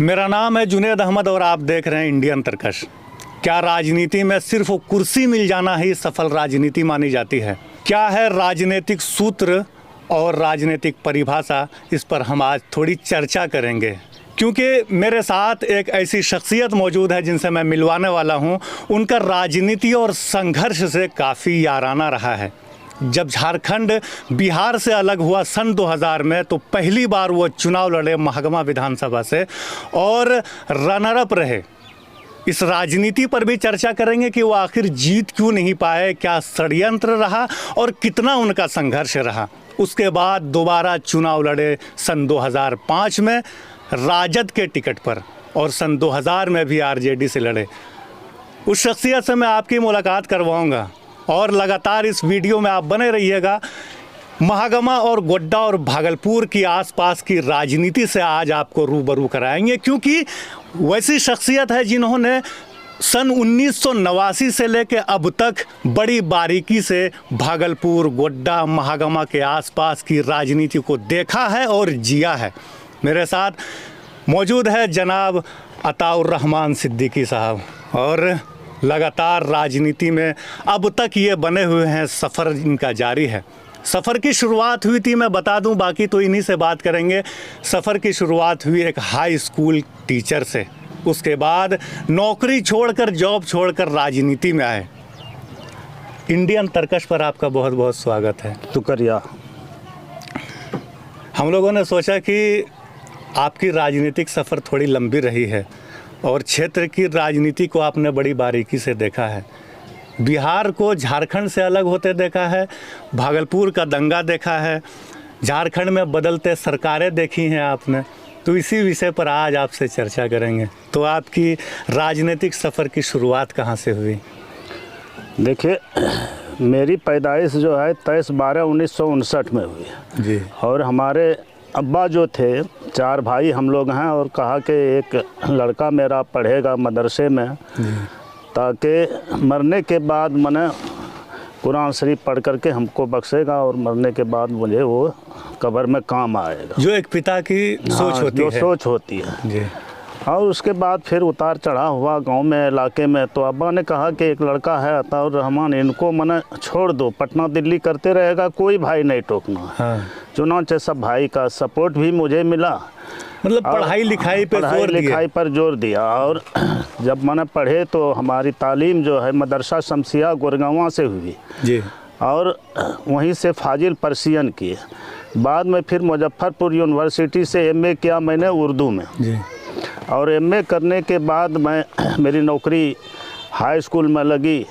मेरा नाम है जुनेद अहमद और आप देख रहे हैं इंडियन तर्कश। क्या राजनीति में सिर्फ कुर्सी मिल जाना ही सफल राजनीति मानी जाती है? क्या है राजनीतिक सूत्र और राजनीतिक परिभाषा? इस पर हम आज थोड़ी चर्चा करेंगे, क्योंकि मेरे साथ एक ऐसी शख्सियत मौजूद है जिनसे मैं मिलवाने वाला हूं। उनका राजनीति और संघर्ष से काफ़ी याराना रहा है। जब झारखंड बिहार से अलग हुआ सन 2000 में, तो पहली बार वो चुनाव लड़े महागमा विधानसभा से और रनर अप रहे। इस राजनीति पर भी चर्चा करेंगे कि वो आखिर जीत क्यों नहीं पाए, क्या षड्यंत्र रहा और कितना उनका संघर्ष रहा। उसके बाद दोबारा चुनाव लड़े सन 2005 में राजद के टिकट पर और सन 2000 में भी आरजेडी से लड़े। उस शख्सियत से मैं आपकी मुलाकात करवाऊंगा और लगातार इस वीडियो में आप बने रहिएगा। महागमा और गोड्डा और भागलपुर की आसपास की राजनीति से आज आपको रूबरू कराएंगे, क्योंकि वैसी शख्सियत है जिन्होंने सन 1989 से लेकर अब तक बड़ी बारीकी से भागलपुर, गोड्डा, महागमा के आसपास की राजनीति को देखा है और जिया है। मेरे साथ मौजूद है जनाब अताउर रहमान सिद्दीकी साहब, और लगातार राजनीति में अब तक ये बने हुए हैं, सफ़र इनका जारी है। सफ़र की शुरुआत हुई थी, मैं बता दूं, बाकी तो इन्हीं से बात करेंगे। सफ़र की शुरुआत हुई एक हाई स्कूल टीचर से, उसके बाद नौकरी छोड़कर, जॉब छोड़कर राजनीति में आए। इंडियन तर्कश पर आपका बहुत बहुत स्वागत है। शुक्रिया। हम लोगों ने सोचा कि आपकी राजनीतिक सफ़र थोड़ी लंबी रही है और क्षेत्र की राजनीति को आपने बड़ी बारीकी से देखा है। बिहार को झारखंड से अलग होते देखा है, भागलपुर का दंगा देखा है, झारखंड में बदलते सरकारें देखी हैं आपने। तो इसी विषय पर आज आपसे चर्चा करेंगे। तो आपकी राजनीतिक सफ़र की शुरुआत कहाँ से हुई? देखिए, मेरी पैदाइश जो है 23/12/1959 में हुई जी। और हमारे अब्बा जो थे, 4 भाई हम लोग हैं, और कहा कि एक लड़का मेरा पढ़ेगा मदरसे में, ताकि मरने के बाद मैंने कुरान शरीफ पढ़ करके हमको बख्शेगा और मरने के बाद मुझे वो कब्र में काम आएगा। जो एक पिता की सोच होती है। जो सोच होती है जी। और उसके बाद फिर उतार चढ़ा हुआ गांव में, इलाके में। तो अब्बा ने कहा कि एक लड़का है अताउर रहमान, इनको मने छोड़ दो, पटना दिल्ली करते रहेगा, कोई भाई नहीं टोकना। हाँ। चुनाव सब भाई का सपोर्ट भी मुझे मिला, मतलब पढ़ाई लिखाई पर जोर दिया। और जब मैंने पढ़े तो हमारी तालीम जो है मदरसा शमसिया गुरगांवा से हुई जी, और वहीं से फाजिल पर्सियन किए। बाद में फिर मुजफ्फरपुर यूनिवर्सिटी से एमए किया मैंने उर्दू में जी। और एमए करने के बाद मेरी नौकरी हाई स्कूल में लगी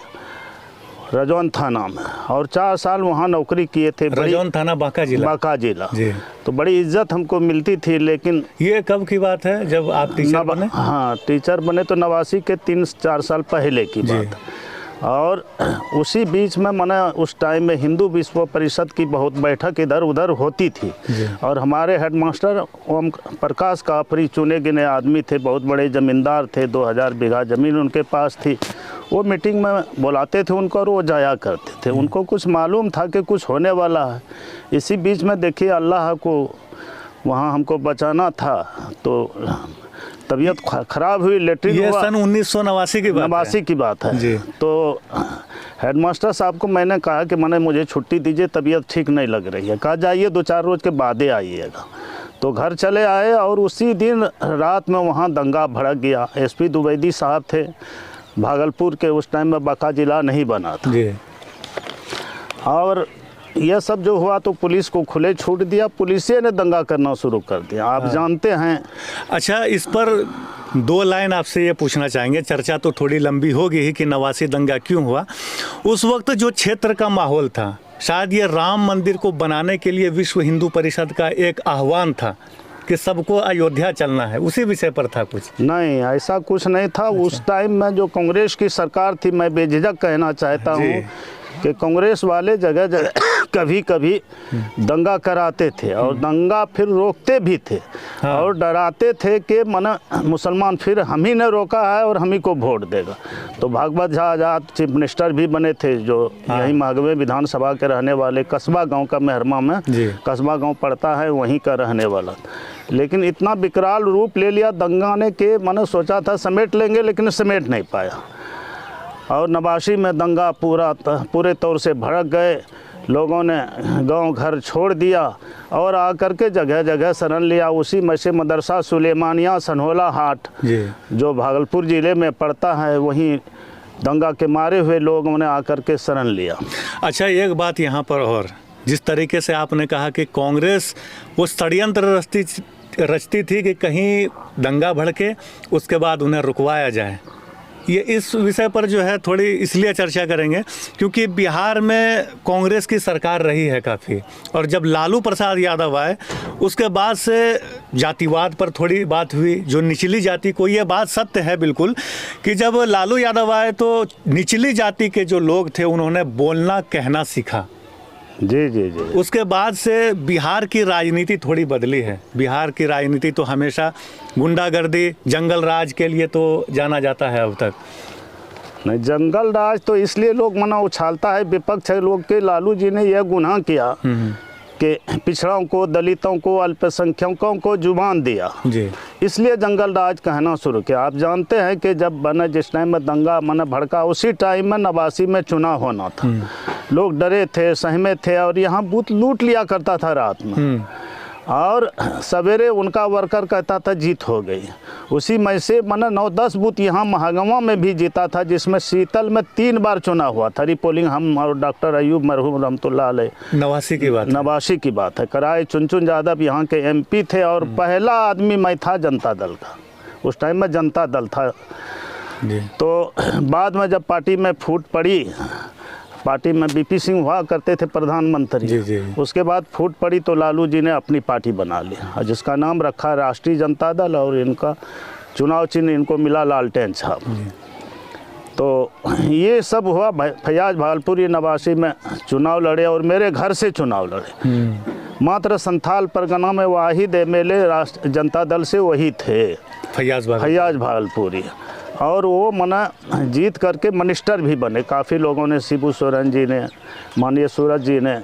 रजौन थाना में, और 4 साल वहाँ नौकरी किए थे। रजौन थाना बांका जिला जी। तो बड़ी इज्जत हमको मिलती थी। लेकिन ये कब की बात है जब आप टीचर बने? हाँ, टीचर बने तो 89 के 3-4 साल पहले की बात। और उसी बीच में मैंने उस टाइम में हिंदू विश्व परिषद की बहुत बैठक इधर उधर होती थी, और हमारे हेडमास्टर ओम प्रकाश काफरी चुने गिने आदमी थे, बहुत बड़े ज़मींदार थे, 2000 बीघा ज़मीन उनके पास थी। वो मीटिंग में बुलाते थे उनको और वो जाया करते थे। उनको कुछ मालूम था कि कुछ होने वाला है। इसी बीच में देखिए, अल्लाह को वहाँ हमको बचाना था, तो तबीयत ख़राब हुई, लेटरिन ये हुआ। सन 1989 की बात है जी। तो हेडमास्टर साहब को मैंने कहा कि मुझे छुट्टी दीजिए, तबीयत ठीक नहीं लग रही है। कहा जाइए 2-4 रोज़ के बाद आइएगा। तो घर चले आए और उसी दिन रात में वहाँ दंगा भड़क गया। एसपी द्विवेदी साहब थे भागलपुर के, उस टाइम में बांका जिला नहीं बना था जी। और यह सब जो हुआ तो पुलिस को खुले छूट दिया, पुलिसे ने दंगा करना शुरू कर दिया। आप जानते हैं। अच्छा, इस पर 2 लाइन आपसे ये पूछना चाहेंगे। चर्चा तो थोड़ी लंबी होगी ही कि 89 दंगा क्यों हुआ। उस वक्त जो क्षेत्र का माहौल था, शायद ये राम मंदिर को बनाने के लिए विश्व हिंदू परिषद का एक आह्वान था कि सबको अयोध्या चलना है, उसी विषय पर था कुछ? नहीं, ऐसा कुछ नहीं था। अच्छा। उस टाइम में जो कांग्रेस की सरकार थी, मैं बेझिझक कहना चाहता हूँ कि कांग्रेस वाले जगह जगह कभी कभी दंगा कराते थे और दंगा फिर रोकते भी थे। हाँ। और डराते थे कि मना मुसलमान फिर हम ही ने रोका है और हम ही को वोट देगा। तो भागवत झा आजाद चीफ मिनिस्टर भी बने थे, जो हाँ। यहीं मागवे विधानसभा के रहने वाले, कस्बा गांव का मेहरमा में जी। कस्बा गांव पड़ता है, वहीं का रहने वाला। लेकिन इतना विकराल रूप ले लिया दंगा ने कि मैंने सोचा था समेट लेंगे, लेकिन समेट नहीं पाया। और नवासी में दंगा पूरे तौर से भड़क गए। लोगों ने गांव घर छोड़ दिया और आकर के जगह जगह शरण लिया। उसी में से मदरसा सुलेमानिया सनहोला हाट जी। जो भागलपुर ज़िले में पड़ता है, वहीं दंगा के मारे हुए लोगों ने आकर के शरण लिया। अच्छा, एक बात यहाँ पर और, जिस तरीके से आपने कहा कि कांग्रेस वो षड्यंत्र रचती थी कि कहीं दंगा भड़के, उसके बाद उन्हें रुकवाया जाए। ये इस विषय पर जो है थोड़ी इसलिए चर्चा करेंगे क्योंकि बिहार में कांग्रेस की सरकार रही है काफ़ी, और जब लालू प्रसाद यादव आए उसके बाद से जातिवाद पर थोड़ी बात हुई। जो निचली जाति को, ये बात सत्य है बिल्कुल कि जब लालू यादव आए तो निचली जाति के जो लोग थे उन्होंने बोलना कहना सीखा। जी जी जी। उसके बाद से बिहार की राजनीति थोड़ी बदली है। बिहार की राजनीति तो हमेशा गुंडागर्दी, जंगल राज के लिए तो जाना जाता है अब तक। नहीं, जंगल राज तो इसलिए लोग मना उछालता है विपक्ष लोग के लालू जी ने यह गुनाह किया कि पिछड़ों को, दलितों को, अल्पसंख्यकों को जुबान दिया जी। इसलिए जंगल राज कहना शुरू किया। आप जानते हैं कि जब बना जिस टाइम में दंगा मना भड़का, उसी टाइम में नवासी में चुनाव होना था। लोग डरे थे, सहमे थे और यहाँ बूथ लूट लिया करता था रात में, और सवेरे उनका वर्कर कहता था जीत हो गई। उसी में से मना 9-10 बूथ यहाँ महागवा में भी जीता था, जिसमें शीतल में 3 बार चुनाव हुआ था। रिपोलिंग हम और डॉक्टर अयूब मरहूम रहमतुल्लाह अलैह, नवासी की बात है कराए। चुनचुन यादव यहाँ के MP थे और पहला आदमी मैं था जनता दल का। उस टाइम में जनता दल था जी। तो बाद में जब पार्टी में फूट पड़ी, पार्टी में BP सिंह हुआ करते थे प्रधानमंत्री जी जी। उसके बाद फूट पड़ी तो लालू जी ने अपनी पार्टी बना ली, जिसका नाम रखा राष्ट्रीय जनता दल, और इनका चुनाव चिन्ह इनको मिला लालटेन छाप। तो ये सब हुआ। फैयाज भागलपुरी नवासी में चुनाव लड़े और मेरे घर से चुनाव लड़े। मात्र संथाल परगना में वाहिद MLA राष्ट्रीय जनता दल से वही थे, फैयाज भागलपुरी। और वो मना जीत करके मिनिस्टर भी बने। काफ़ी लोगों ने, शिबू सोरेन जी ने, माननीय सूरज जी ने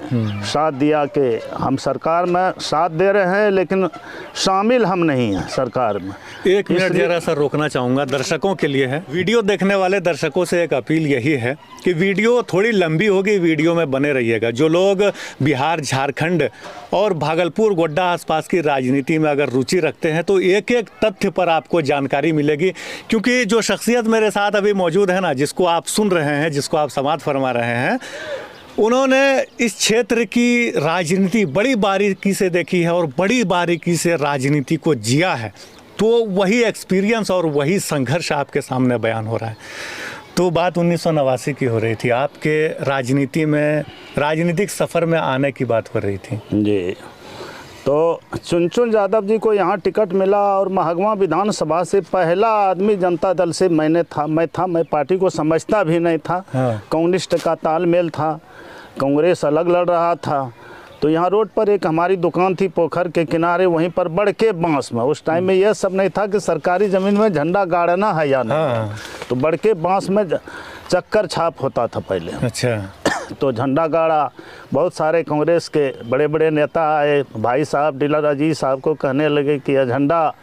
साथ दिया कि हम सरकार में साथ दे रहे हैं लेकिन शामिल हम नहीं हैं सरकार में। 1 मिनट जरा सा रोकना चाहूँगा, दर्शकों के लिए है। वीडियो देखने वाले दर्शकों से एक अपील यही है कि वीडियो थोड़ी लंबी होगी, वीडियो में बने रहिएगा। जो लोग बिहार, झारखंड और भागलपुर, गोड्डा आसपास की राजनीति में अगर रुचि रखते हैं तो एक एक तथ्य पर आपको जानकारी मिलेगी। क्योंकि जो शख्सियत मेरे साथ अभी मौजूद है ना, जिसको आप सुन रहे हैं, जिसको आप समाअत फरमा रहे हैं, उन्होंने इस क्षेत्र की राजनीति बड़ी बारीकी से देखी है और बड़ी बारीकी से राजनीति को जिया है। तो वही एक्सपीरियंस और वही संघर्ष आपके सामने बयान हो रहा है। तो बात 1989 की हो रही थी, आपके राजनीति में, राजनीतिक सफ़र में आने की बात हो रही थी जी। तो चुनचुन यादव जी को यहाँ टिकट मिला और महागवा विधानसभा से पहला आदमी जनता दल से मैं पार्टी को समझता भी नहीं था। हाँ। कम्युनिस्ट का तालमेल था, कांग्रेस अलग लड़ रहा था। तो यहाँ रोड पर एक हमारी दुकान थी पोखर के किनारे, वहीं पर बड़ के बांस में, उस टाइम में यह सब नहीं था कि सरकारी ज़मीन में झंडा गाड़ना है या नहीं। हाँ। तो बड़ के बांस में चक्कर छाप होता था पहले। अच्छा। तो झंडा गाड़ा, बहुत सारे कांग्रेस के बड़े बड़े नेता आए। भाई साहब डीलर अजीज साहब को कहने लगे कि यह झंडा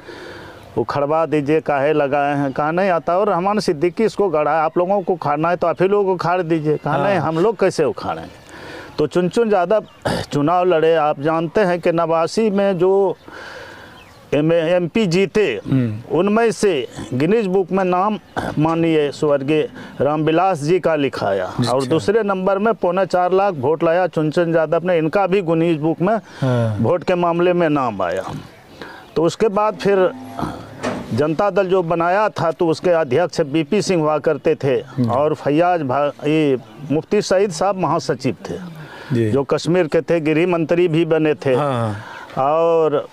उखड़वा दीजिए, काहे लगाए हैं। कहा नहीं आता, और रहमान सिद्दीकी इसको गढ़ा है, आप लोगों को उखाड़ना है तो आप ही लोग उखाड़ दीजिए। कहा नहीं, हम लोग कैसे उखाड़ेंगे। तो चुनचुन यादव चुनाव लड़े। आप जानते हैं कि 89 में जो MP जीते उनमें से गिनीज बुक में नाम माननीय स्वर्गीय रामविलास जी का लिखाया, और दूसरे नंबर में 4.25 लाख वोट लाया चुनचुन यादव ने। इनका भी गिनीज बुक में वोट के मामले में नाम आया। तो उसके बाद फिर जनता दल जो बनाया था तो उसके अध्यक्ष BP सिंह हुआ करते थे, और फैयाज मुफ्ती सईद साहब महासचिव थे जो कश्मीर के थे, गृह मंत्री भी बने थे। और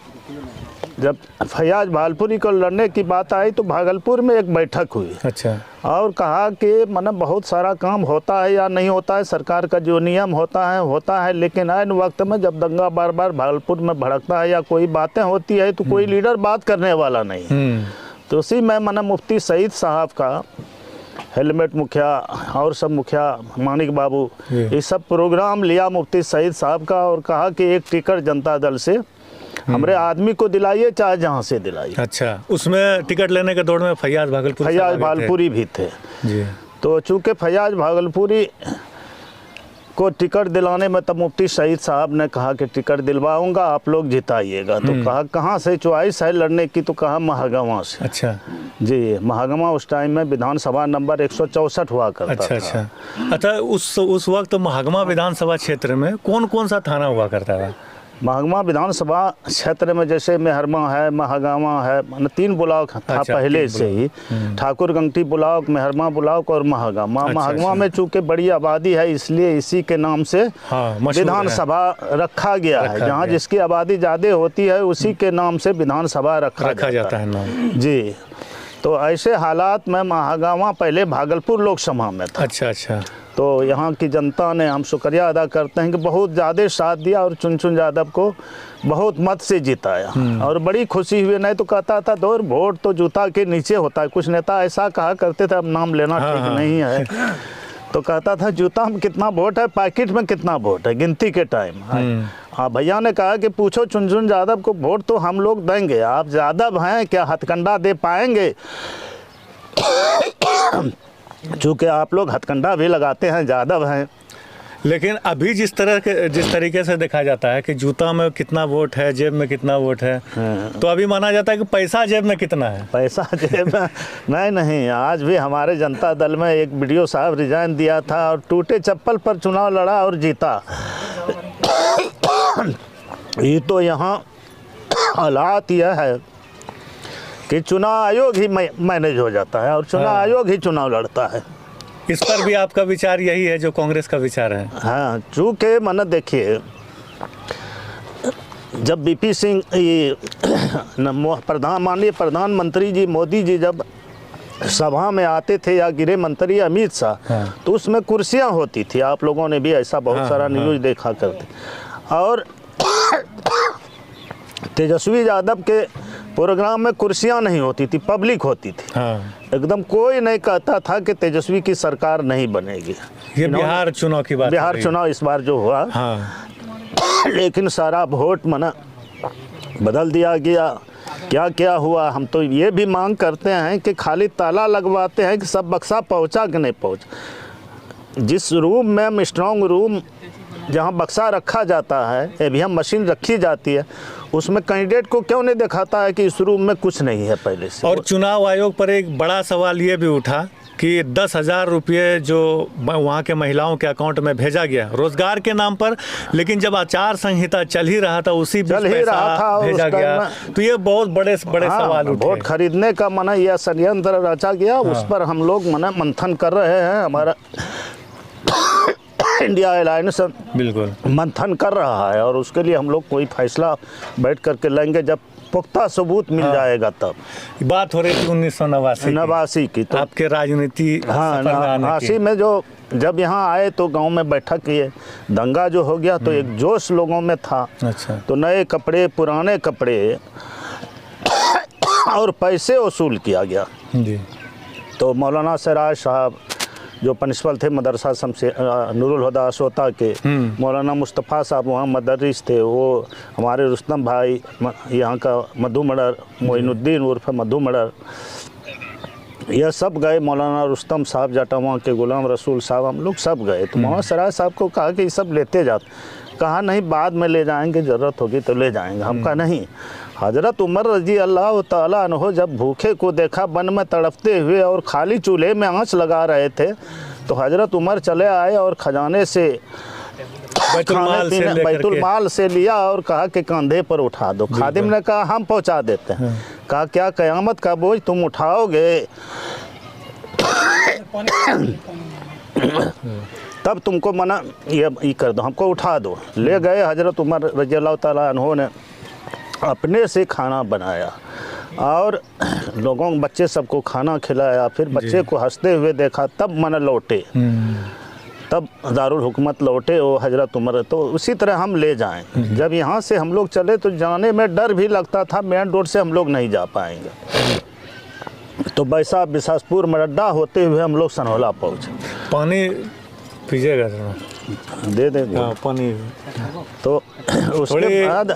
जब फैयाज भागलपुरी को लड़ने की बात आई तो भागलपुर में एक बैठक हुई। अच्छा। और कहा कि मतलब बहुत सारा काम होता है या नहीं होता है, सरकार का जो नियम होता है, लेकिन ऐन वक्त में जब दंगा बार बार भागलपुर में भड़कता है या कोई बातें होती है तो कोई लीडर बात करने वाला नहीं। तो उसी में मतलब मुफ्ती सईद साहब का, हेलमेट मुखिया और सब मुखिया, मानिक बाबू, ये सब प्रोग्राम लिया मुफ्ती सईद साहब का और कहा कि एक टिकट जनता दल से हमारे आदमी को दिलाइए, चाहे जहाँ से दिलाइए। अच्छा, उसमें टिकट लेने के दौड़ में फैयाज भागलपुरी भी थे जी। तो चूँकि फैयाज भागलपुरी को टिकट दिलाने में तब मुफ्ती सईद साहब ने कहा कि टिकट दिलवाऊंगा, आप लोग जिताइएगा। तो कहा कहाँ से चॉइस है लड़ने की, तो कहा महागामा से। अच्छा जी, महागामा उस टाइम में विधानसभा नंबर 164 हुआ करता था। अच्छा, उस वक्त महागामा विधानसभा क्षेत्र में कौन कौन सा थाना हुआ करता था? महागामा विधानसभा क्षेत्र में जैसे मेहरमा है, महागामा है, मतलब 3 ब्लॉक था। अच्छा, पहले से ही ठाकुर गंगटी ब्लॉक, मेहरमा ब्लॉक और महागामा। महागामा में चूंकि बड़ी आबादी है इसलिए इसी के नाम से विधानसभा रखा गया है। जहाँ जिसकी आबादी ज़्यादा होती है उसी के नाम से विधानसभा रखा जाता है नाम। जी, तो ऐसे हालात में महागामा पहले भागलपुर लोकसभा में था। अच्छा। तो यहाँ की जनता ने, हम शुक्रिया अदा करते हैं कि बहुत ज़्यादा साथ दिया और चुनचुन यादव को बहुत मत से जिताया और बड़ी खुशी हुई। नहीं तो कहता था दौर वोट तो जूता के नीचे होता है, कुछ नेता ऐसा कहा करते थे, अब नाम लेना ठीक नहीं है। तो कहता था जूता में कितना वोट है, पैकेट में कितना वोट है, गिनती के टाइम। हाँ, भैया ने कहा कि पूछो चुनचुन यादव को, वोट तो हम लोग देंगे, आप यादव हैं क्या हथकंडा दे पाएंगे? चूँकि आप लोग हथकंडा भी लगाते हैं, यादव हैं। लेकिन अभी जिस तरीके से देखा जाता है कि जूता में कितना वोट है, जेब में कितना वोट है, तो अभी माना जाता है कि पैसा जेब में कितना है। पैसा जेब में नहीं। आज भी हमारे जनता दल में एक वीडियो साहब रिजाइन दिया था और टूटे चप्पल पर चुनाव लड़ा और जीता। ये तो यहाँ हालात यह है कि चुनाव आयोग ही मैनेज हो जाता है और चुनाव आयोग ही चुनाव लड़ता है। इस पर भी आपका विचार यही है जो कांग्रेस का विचार है? हाँ, चूँकि मन देखिए, जब बीपी सिंह माननीय प्रधानमंत्री जी मोदी जी जब सभा में आते थे या गृह मंत्री अमित शाह, तो उसमें कुर्सियां होती थी। आप लोगों ने भी ऐसा बहुत सारा न्यूज़ देखा करते। और तेजस्वी यादव के प्रोग्राम में कुर्सियां नहीं होती थी, पब्लिक होती थी। एकदम कोई नहीं कहता था कि तेजस्वी की सरकार नहीं बनेगी। ये बिहार चुनाव की बात, बिहार चुनाव इस बार जो हुआ, लेकिन सारा वोट मना बदल दिया गया। क्या क्या हुआ, हम तो ये भी मांग करते हैं कि खाली ताला लगवाते हैं कि सब बक्सा पहुंचा कि नहीं पहुंचा। जिस रूम में स्ट्रॉन्ग रूम जहां बक्सा रखा जाता है, ईवीएम मशीन रखी जाती है, उसमें कैंडिडेट को क्यों नहीं दिखाता है कि इस रूम में कुछ नहीं है पहले से। और चुनाव आयोग पर एक बड़ा सवाल ये भी उठा कि 10,000 रुपये जो वहाँ के महिलाओं के अकाउंट में भेजा गया रोजगार के नाम पर, लेकिन जब आचार संहिता चल ही रहा था उसी बीच पैसा भेजा गया, तो ये बहुत बड़े सवाल उठे। वोट खरीदने का मना यह षड्यंत्र रचा गया, उस पर हम लोग मना मंथन कर रहे हैं। हमारा इंडिया अलायंस बिल्कुल मंथन कर रहा है और उसके लिए हम लोग कोई फैसला बैठ करके लेंगे जब पुख्ता सबूत मिल जाएगा। तब बात हो रही थी 1989 की, तो आपके राजनीति 89 में जो जब यहाँ आए तो गांव में बैठक किए, दंगा जो हो गया तो एक जोश लोगों में था। अच्छा। तो नए कपड़े, पुराने कपड़े और पैसे वसूल किया गया जी। तो मौलाना सिराज साहब जो प्रिंसिपल थे मदरसा शमसे नूरुल हुदा सोता के, मौलाना मुस्तफ़ा साहब वहाँ मदरस थे, वो हमारे रुस्तम भाई यहाँ का मधु मडर, मोइनुद्दीन उर्फ मधु मडर, यह सब गए। मौलाना रुस्तम साहब जटावा के, गुलाम रसूल साहब, हम लोग सब गए। तो मौलाना सिराज साहब को कहा कि ये सब लेते जाते। कहा नहीं, बाद में ले जाएंगे, ज़रूरत होगी तो ले जाएंगे। हम कहा नहीं। हज़रत उमर रजी अल्लाह ताला अन्हो जब भूखे को देखा वन में तड़पते हुए और खाली चूल्हे में आंच लगा रहे थे, तो हज़रत उमर चले आए और खजाने से बैतुल माल से लिया और कहा कि कंधे पर उठा दो। खादिम ने कहा हम पहुंचा देते हैं। कहा क्या क़यामत का बोझ तुम उठाओगे? तब तुमको मना ये कर दो, हमको उठा दो। ले गए हज़रत उमर रज़ी अल्लाह ताला अन्हो ने अपने से खाना बनाया और लोगों बच्चे सबको खाना खिलाया, फिर बच्चे को हंसते हुए देखा, तब मन लौटे, तब दारुल हुकूमत लौटे वो हजरत उमर। तो उसी तरह हम ले जाएं। जब यहाँ से हम लोग चले तो जाने में डर भी लगता था, मेन रोड से हम लोग नहीं जा पाएंगे। तो वैसा बिसासपुर मरड्डा होते हुए हम लोग सनौला पहुँचे। पानी पीजिएगा दे देंगे पानी। तो उसके बाद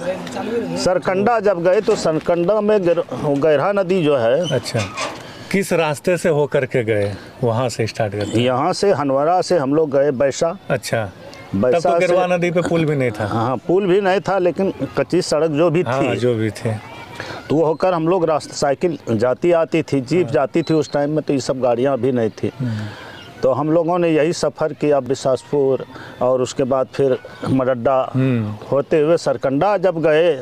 सरकंडा जब गए तो सरकंडा में गैरहा नदी जो है। अच्छा, किस रास्ते से होकर के गए? वहाँ से स्टार्ट करते? यहाँ से हनवरा से हम लोग गए बैसा। अच्छा, तब तो गरवा नदी पे पुल भी नहीं था। हाँ, पुल भी नहीं था, लेकिन कच्ची सड़क जो भी थी, जो भी थे, तो वो होकर हम लोग रास्ता, साइकिल जाती आती थी, जीप जाती थी। उस टाइम में तो ये सब गाड़ियाँ भी नहीं थी। तो हम लोगों ने यही सफ़र किया बिसासपुर, और उसके बाद फिर मरड्डा होते हुए सरकंडा जब गए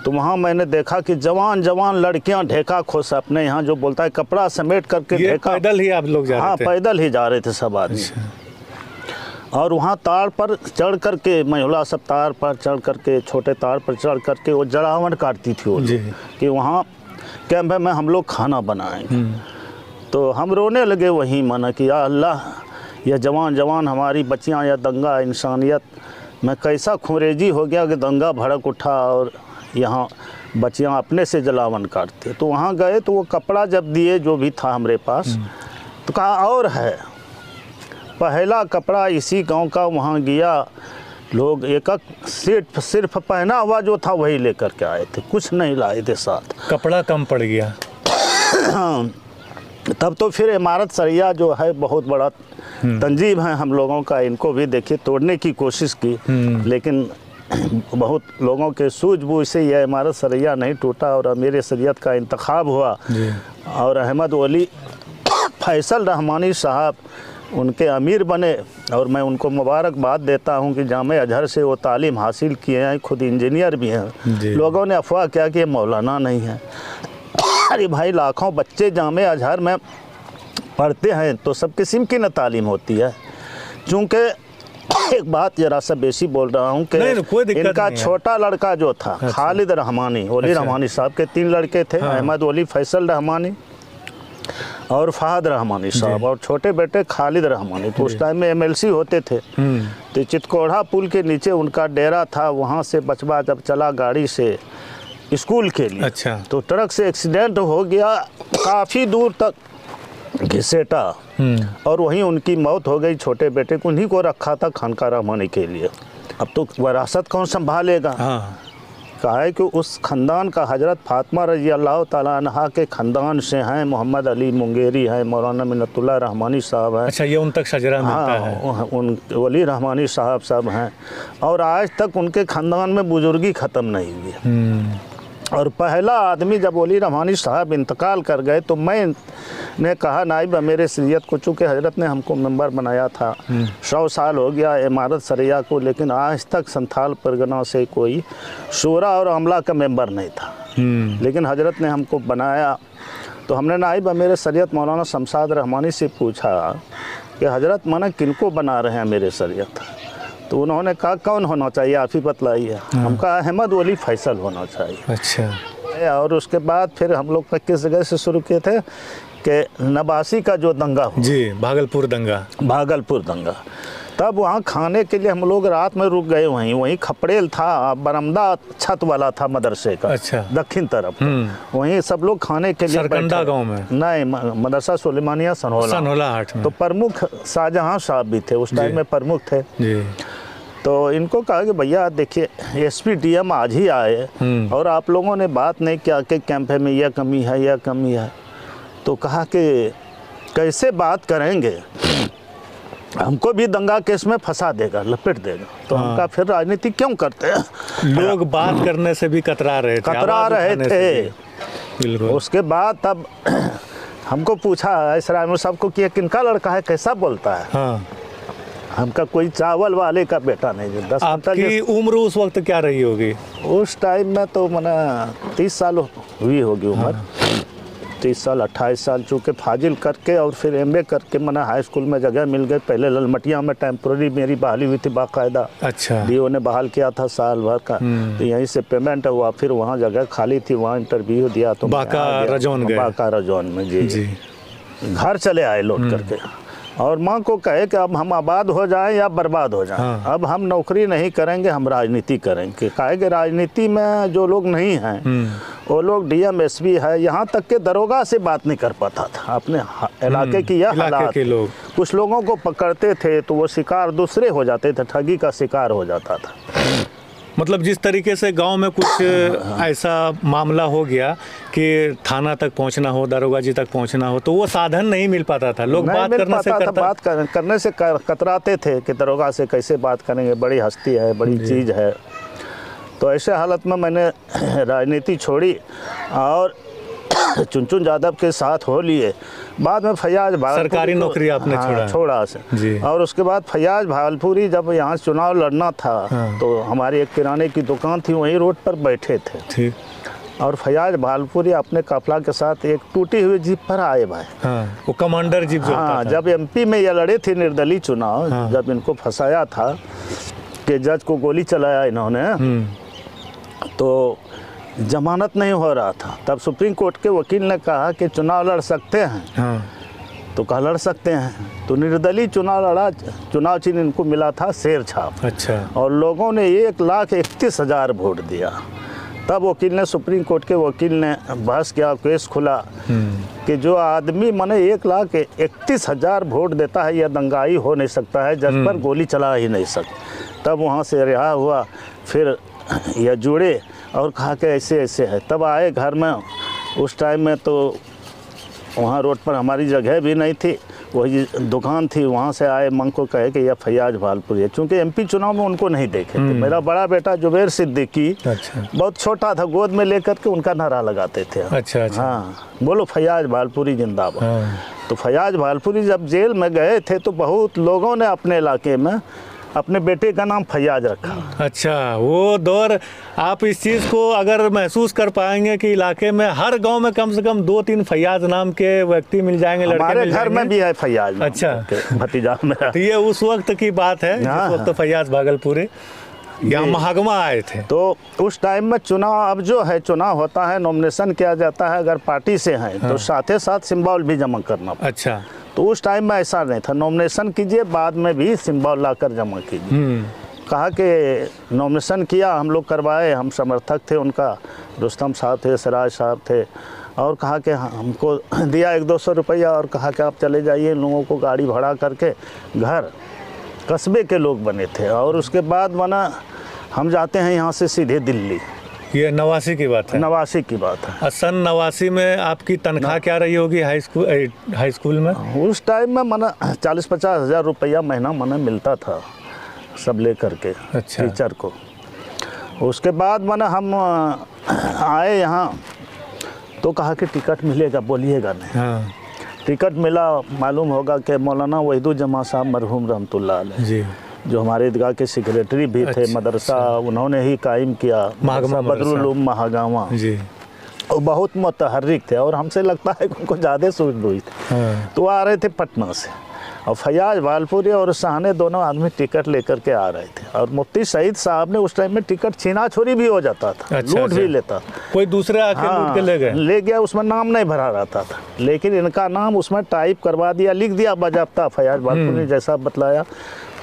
तो वहाँ मैंने देखा कि जवान जवान लड़कियाँ ढेका खोस, अपने यहाँ जो बोलता है कपड़ा समेट करके ढेका। पैदल ही आप लोग जा रहे थे? हाँ, पैदल ही जा रहे थे सब आदमी। और वहाँ तार पर चढ़ करके, महिला सब तार पर चढ़ करके, छोटे तार पर चढ़ करके वो जड़ावन काटती थी वो कि वहाँ कैंप में हम लोग खाना बनाएंगे। तो हम रोने लगे वहीं, माना कि या अल्लाह, यह जवान जवान हमारी बच्चियाँ, या दंगा इंसानियत में कैसा खुरेजी हो गया कि दंगा भड़क उठा और यहाँ बच्चियाँ अपने से जलावन काटते। तो वहाँ गए तो वो कपड़ा जब दिए जो भी था हमारे पास, तो कहा और है। पहला कपड़ा इसी गांव का, वहाँ गया लोग एक एक सिर्फ पहना हुआ जो था वही लेकर के आए थे, कुछ नहीं लाए थे साथ। कपड़ा कम पड़ गया। तब तो फिर इमारत सरिया जो है बहुत बड़ा तंजीम है हम लोगों का, इनको भी देखिए तोड़ने की कोशिश की, लेकिन बहुत लोगों के सूझबूझ से यह इमारत सरिया नहीं टूटा और अमीर सरियत का इंतखाब हुआ। और अहमद वली फैसल रहमानी साहब उनके अमीर बने, और मैं उनको मुबारकबाद देता हूं कि जामे अजहर से वो तालीम हासिल किए हैं, खुद इंजीनियर भी हैं। लोगों ने अफवाह किया कि ये मौलाना नहीं है। अरे भाई, लाखों बच्चे जामे अजहर में पढ़ते हैं तो सब किस्म की न तालीम होती है। चूँकि एक बात जरा सा बेसी बोल रहा हूँ कि इनका छोटा लड़का जो था खालिद रहमानी, वली रहमानी साहब के 3 लड़के थे, अहमद वली, फैसल रहमानी और फहद रहमानी साहब, और छोटे बेटे खालिद रहमानी। तो उस टाइम में MLC होते थे। तो चितकोढ़ा पुल के नीचे उनका डेरा था। वहाँ से बचवा जब चला गाड़ी से स्कूल के लिए, तो ट्रक से एक्सीडेंट हो गया, काफ़ी दूर तक घिसेटा, और वहीं उनकी मौत हो गई। छोटे बेटे को उन्हीं को रखा था खानका रहमानी के लिए। अब तो वरासत कौन संभालेगा? कहा है कि उस ख़ानदान का हज़रत फ़ातिमा रज़ी अल्लाह ताला अन्हा के ख़ानदान से हैं, मोहम्मद अली मुंगेरी हैं, मौलाना मिन्नतुल्लाह रहमानी साहब हैं। अच्छा, ये उन तक शजरा मिलता है। उन वली रहमानी साहब सब हैं, और आज तक उनके ख़ानदान में बुजुर्गी ख़त्म नहीं हुई है। और पहला आदमी जब वली रहमानी साहब इंतकाल कर गए तो मैंने कहा नाइब अमीर सरियत को, चूँकि हजरत ने हमको मेंबर बनाया था, 100 साल हो गया इमारत सरिया को, लेकिन आज तक संथाल परगना से कोई शूरा और अमला का मेंबर नहीं था। लेकिन हजरत ने हमको बनाया। तो हमने नाइब अमीर सरियत मौलाना शमशाद रहमानी से पूछा कि हजरत माना किनको बना रहे हैं अमीर सरियत? तो उन्होंने कहा कौन होना चाहिए, आप ही बतलाइए। हम कहा अहमद वली फैसल होना चाहिए। अच्छा। और उसके बाद फिर हम लोग किस जगह से शुरू किए थे कि नवासी का जो दंगा हुआ, जी, भागलपुर दंगा, तब वहाँ खाने के लिए हम लोग रात में रुक गए। वहीं खपड़ेल था, बरमदा छत वाला था मदरसे का। अच्छा। दक्षिण तरफ, वहीं सब लोग खाने के लिए सरकंडा गांव में नहीं, मदरसा सुलेमानिया सनहोला हाट में। तो प्रमुख शाहजहां साहब भी थे उस टाइम में, प्रमुख थे जी। तो इनको कहा कि भैया देखिए SPDM आज ही आए और आप लोगों ने बात नहीं किया कि कैंप में यह कमी है। तो कहा कि कैसे बात करेंगे, हमको भी दंगा केस में फंसा देगा, लपेट देगा। तो हम कहा फिर राजनीति क्यों करते हैं? लोग बात करने से भी कतरा रहे थे। उसके बाद तब हमको पूछा इसराइल साहब को कि किनका लड़का है, कैसा बोलता है? हमका कोई चावल वाले का बेटा नहीं। 10 आपकी उम्र उस वक्त क्या रही होगी? उस टाइम में तो मैंने 30 साल हुई होगी उम्र। 29 साल 28 साल, चूँकि फाजिल करके और फिर MA करके मैंने हाई स्कूल में जगह मिल गई। पहले ललमटिया में टेम्प्रोरी मेरी बहाली हुई थी बाकायदा, अच्छा। DO ने बहाल किया था साल भर का, तो यहीं से पेमेंट हुआ। फिर वहाँ जगह खाली थी, वहाँ इंटरव्यू दिया तो बाका रजौन गए। बाका रजौन में जी। जी। घर चले आए लौट करके, और माँ को कहे कि अब हम आबाद हो जाएं या बर्बाद हो जाएं। हाँ। अब हम नौकरी नहीं करेंगे, हम राजनीति करेंगे। कहे कि राजनीति में जो लोग नहीं हैं वो लोग DM SP है, यहाँ तक के दरोगा से बात नहीं कर पाता था। अपने इलाके की यह हालात के लोग कुछ लोगों को पकड़ते थे तो वो शिकार दूसरे हो जाते थे, ठगी का शिकार हो जाता था। मतलब जिस तरीके से गांव में कुछ ऐसा मामला हो गया कि थाना तक पहुंचना हो, दरोगा जी तक पहुंचना हो, तो वो साधन नहीं मिल पाता था। लोग नहीं बात मिल करने से पाता था, करने से कतराते थे कि दरोगा से कैसे बात करेंगे, बड़ी हस्ती है, बड़ी चीज़ है। तो ऐसे हालत में मैंने राजनीति छोड़ी और चुनचुन यादव के साथ हो लिए। बाद में फैयाज भागलपुरी सरकारी नौकरी आपने छोड़ा से जी। और उसके बाद फैयाज भागलपुरी जब यहाँ चुनाव लड़ना था तो हमारी एक किराने की दुकान थी, वहीं रोड पर बैठे थे। ठीक। और फैयाज भागलपुरी अपने काफिला के साथ एक टूटी हुई जीप पर आए भाई। हाँ, वो कमांडर जीप जो हाँ, होता था। जब MP में ये लड़े थे निर्दलीय चुनाव, जब इनको फंसाया था कि जज को गोली चलाया इन्होंने, तो जमानत नहीं हो रहा था। तब सुप्रीम कोर्ट के वकील ने कहा कि चुनाव लड़ सकते हैं। हाँ। तो कहा लड़ सकते हैं, तो निर्दलीय चुनाव लड़ा। चुनाव चिन्ह इनको मिला था शेर छाप। अच्छा। और लोगों ने 1,31,000 वोट दिया। तब वकील ने, सुप्रीम कोर्ट के वकील ने बहस किया, केस खुला कि जो आदमी माने 1,31,000 वोट देता है, यह दंगाई हो नहीं सकता है, जज पर गोली चला ही नहीं सकता। तब वहाँ से रिहा हुआ। फिर यह जुड़े और कहा कि ऐसे ऐसे है। तब आए घर में। उस टाइम में तो वहाँ रोड पर हमारी जगह भी नहीं थी, वही दुकान थी। वहाँ से आए, मंग को कहे कि यह फैयाज भागलपुरी है, चूँकि MP चुनाव में उनको नहीं देखे थे। मेरा बड़ा बेटा जुबैर सिद्दीकी अच्छा। बहुत छोटा था, गोद में लेकर के उनका नारा लगाते थे। अच्छा। अच्छा। हाँ, बोलो फैयाज भागलपुरी जिंदाबाद। हाँ। तो फैयाज भागलपुरी जब जेल में गए थे तो बहुत लोगों ने अपने इलाके में अपने बेटे का नाम फैयाज रखा। अच्छा, वो दौर आप इस चीज़ को अगर महसूस कर पाएंगे कि इलाके में हर गांव में कम से कम 2-3 फैयाज नाम के व्यक्ति मिल जाएंगे, लड़के हमारे मिल घर जाएंगे। में भी है फैयाज। अच्छा। भतीजा मेरा। तो ये उस वक्त की बात है जिस वक्त फैयाज भागलपुरी यहाँ महागमा आए थे। तो उस टाइम में चुनाव, अब जो है चुनाव होता है, नॉमिनेशन किया जाता है, अगर पार्टी से हैं तो साथ ही साथ सिंबल भी जमा करना। अच्छा। तो उस टाइम में ऐसा नहीं था, नॉमिनेशन कीजिए, बाद में भी सिंबल लाकर जमा कीजिए। कहा कि नॉमिनेशन किया, हम लोग करवाए, हम समर्थक थे उनका, रुस्तम साहब थे, सिराज साहब थे। और कहा कि हमको दिया 100-200 रुपया और कहा कि आप चले जाइए, लोगों को गाड़ी भाड़ा करके घर, कस्बे के लोग बने थे। और उसके बाद माना हम जाते हैं यहाँ से सीधे दिल्ली। ये 89 की बात है। 89 की बात है। सन 89 में आपकी तनख्वाह क्या रही होगी हाई स्कूल में? उस टाइम में माना 40-50 हज़ार रुपया महीना माना मिलता था, सब ले करके। अच्छा। टीचर को। उसके बाद माना हम आए यहाँ तो कहा कि टिकट मिलेगा, बोलिएगा नहीं। हाँ। टिकट मिला, मालूम होगा कि मौलाना वहीदुज्जमा साहब मरहूम रहमतुल्लाह अलैह, जी, जो हमारे ईदगाह के सेक्रेटरी भी थे। अच्छा, मदरसा उन्होंने ही कायम किया, महागामा बदरुल उलूम महागामा। जी। वो बहुत मुतहर्रिक थे और हमसे लगता है कि उनको ज़्यादा सूझबूझ थी। हाँ। तो आ रहे थे पटना से, और फैयाज भागलपुरी और शाहने दोनों आदमी टिकट लेकर के आ रहे थे। और मुफ्ती सईद साहब ने उस टाइम में टिकट छीना छोरी भी हो जाता था। अच्छा, लूट भी लेता। कोई दूसरे आके लूट के ले गए? ले गया, उसमें नाम नहीं भरा रहता था, लेकिन इनका नाम उसमें टाइप करवा दिया, लिख दिया बाज़ाब्ता फैयाज भागलपुरी ने, जैसा बतलाया।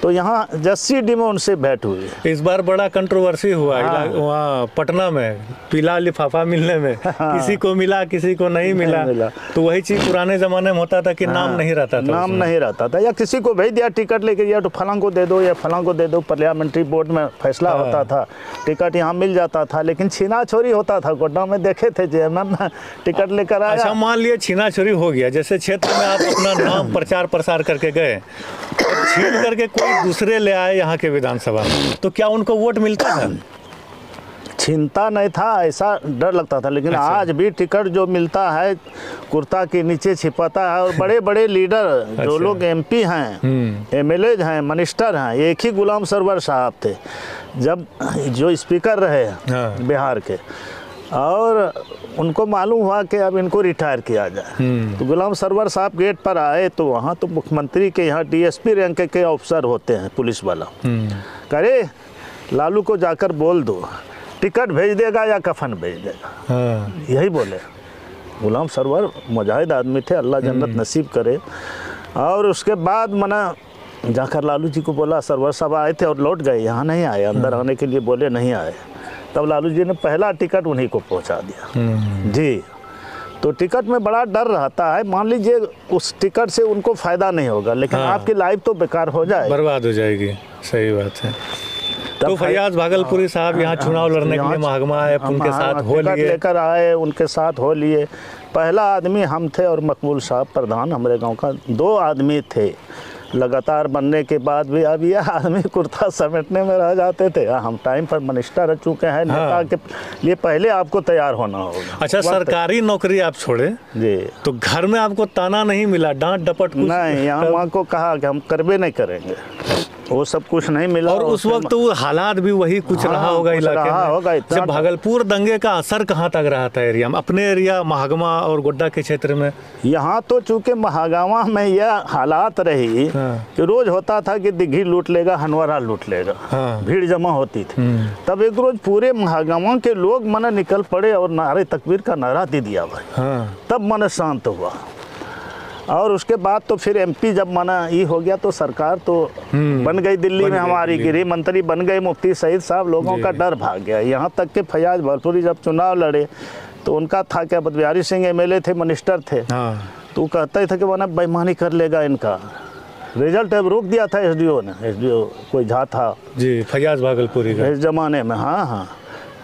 तो यहाँ जस्सी डी में उनसे भेंट हुई। इस बार बड़ा कंट्रोवर्सी हुआ वहाँ पटना में, पीला लिफाफा मिलने में। किसी को मिला, किसी को नहीं मिला। तो वही चीज़ पुराने ज़माने में होता था कि नाम नहीं रहता था, नाम नहीं रहता था, या किसी को भेज दिया टिकट लेके, या तो फलां को दे दो या फलां को दे दो। पार्लियामेंट्री बोर्ड में फैसला होता था, टिकट यहाँ मिल जाता था। लेकिन छीना छोरी होता था। गोड्डा में देखे थे JMM में टिकट लेकर आया। अच्छा, मान लिए छीना छोरी हो गया, जैसे क्षेत्र में आप अपना नाम प्रचार प्रसार करके गए, छीन करके कोई दूसरे ले आए यहाँ के विधानसभा में, तो क्या उनको वोट मिलता था? छीनता नहीं था, ऐसा डर लगता था। लेकिन अच्छा। आज भी टिकट जो मिलता है कुर्ता के नीचे छिपाता है। और बड़े बड़े लीडर जो लोग MP हैं, MLA हैं, मिनिस्टर हैं, एक ही गुलाम सरवर साहब थे जब जो स्पीकर रहे हाँ। बिहार के। और उनको मालूम हुआ कि अब इनको रिटायर किया जाए। तो गुलाम सरवर साहब गेट पर आए तो वहाँ तो मुख्यमंत्री के यहाँ डीएसपी रैंक के अफसर होते हैं पुलिस वाला। करे लालू को जाकर बोल दो टिकट भेज देगा या कफन भेज देगा, यही बोले। गुलाम सरवर मुजाहिद आदमी थे, अल्लाह जन्नत नसीब करे। और उसके बाद मना जाकर लालू जी को बोला, सरवर साहब आए थे और लौट गए, यहाँ नहीं आए, अंदर आने के लिए बोले नहीं आए। तब लालू जी ने पहला टिकट उन्हीं को पहुँचा दिया जी। तो टिकट में बड़ा डर रहता है, मान लीजिए उस टिकट से उनको फ़ायदा नहीं होगा, लेकिन आपकी लाइफ तो बेकार हो जाए, बर्बाद हो जाएगी। सही बात है। तो फैयाज भागलपुरी साहब यहाँ चुनाव लड़ने के लिए महकमा है, उनके साथ हो लिए, लेकर आए, उनके साथ हो लिए। पहला आदमी हम थे और मकबूल साहब प्रधान हमारे गांव का, 2 आदमी थे। लगातार बनने के बाद भी अब यह आदमी कुर्ता समेटने में रह जाते थे। हम टाइम पर मिनिस्टर रह चुके हैं, नेता के लिए पहले आपको तैयार होना होगा। अच्छा, सरकारी नौकरी आप छोड़े जी, तो घर में आपको ताना नहीं मिला, डांट डपट कुछ नहीं? यहाँ माँ को कहा कि हम करबे नहीं करेंगे, वो सब कुछ नहीं मिला। और उस वक्त वो हालात भी वही कुछ रहा होगा इलाके में। जब भागलपुर दंगे का असर कहाँ तक रहा था एरिया में, अपने एरिया महागामा और गोड्डा के क्षेत्र में? यहाँ तो चूंकि महागामा में यह हालात रही कि रोज होता था कि दिघी लूट लेगा, हनवरा लूट लेगा, भीड़ जमा होती थी। तब एक रोज पूरे महागामा के लोग मन निकल पड़े और नारे तकबीर का नारा दे दिया भाई। तब मन शांत हुआ। और उसके बाद तो फिर एमपी जब माना ये हो गया तो सरकार तो बन गई दिल्ली में, हमारी गृह मंत्री बन गए मुफ्ती सईद साहब, लोगों का डर भाग गया। यहाँ तक कि फैयाज भागलपुरी जब चुनाव लड़े तो उनका था क्या, बदबिहारी सिंह एमएलए थे, मिनिस्टर थे, तो कहते थे कि माना बेईमानी कर लेगा इनका। रिजल्ट अब रोक दिया था एसडीओ ने, एसडीओ कोई झा था जी फैयाज भागलपुरी का इस जमाने में। हाँ,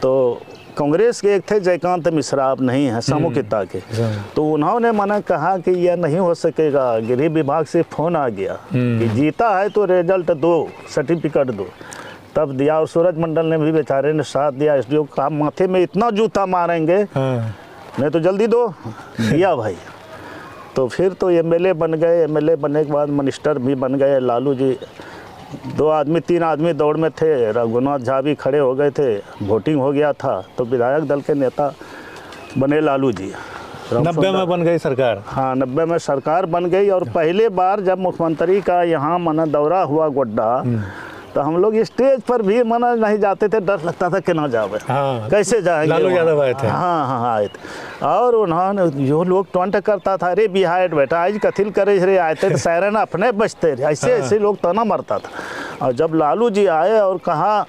तो कांग्रेस के एक थे जयकांत मिश्रा, अब नहीं है, सामुकिता के। तो उन्होंने मना कहा कि यह नहीं हो सकेगा, गृह विभाग से फोन आ गया कि जीता है तो रिजल्ट दो, सर्टिफिकेट दो। तब दिया और सूरज मंडल ने भी बेचारे ने साथ दिया। एसडीओ का माथे में इतना जूता मारेंगे, नहीं तो जल्दी दो, दिया भाई। तो फिर तो एमएलए बन गए, एमएलए बनने के बाद मिनिस्टर भी बन गए लालू जी। 2 आदमी 3 आदमी दौड़ में थे, रघुनाथ झा भी खड़े हो गए थे, वोटिंग हो गया था तो विधायक दल के नेता बने लालू जी। 90 में बन गई सरकार। हाँ, 90 में सरकार बन गई। और पहले बार जब मुख्यमंत्री का यहाँ मना दौरा हुआ गोड्डा, तो हम लोग स्टेज पर भी मना नहीं जाते थे, डर लगता था कि ना जावे, कैसे जाएंगे। लालू यादव आए थे। हाँ आए थे। और उन्होंने जो लोग टॉन्ट करता था, अरे बिहार बेटा आज कथिल करे रे, आए थे सायरन अपने बचते रे, ऐसे ऐसे लोग ताना मारता था। और जब लालू जी आए और कहा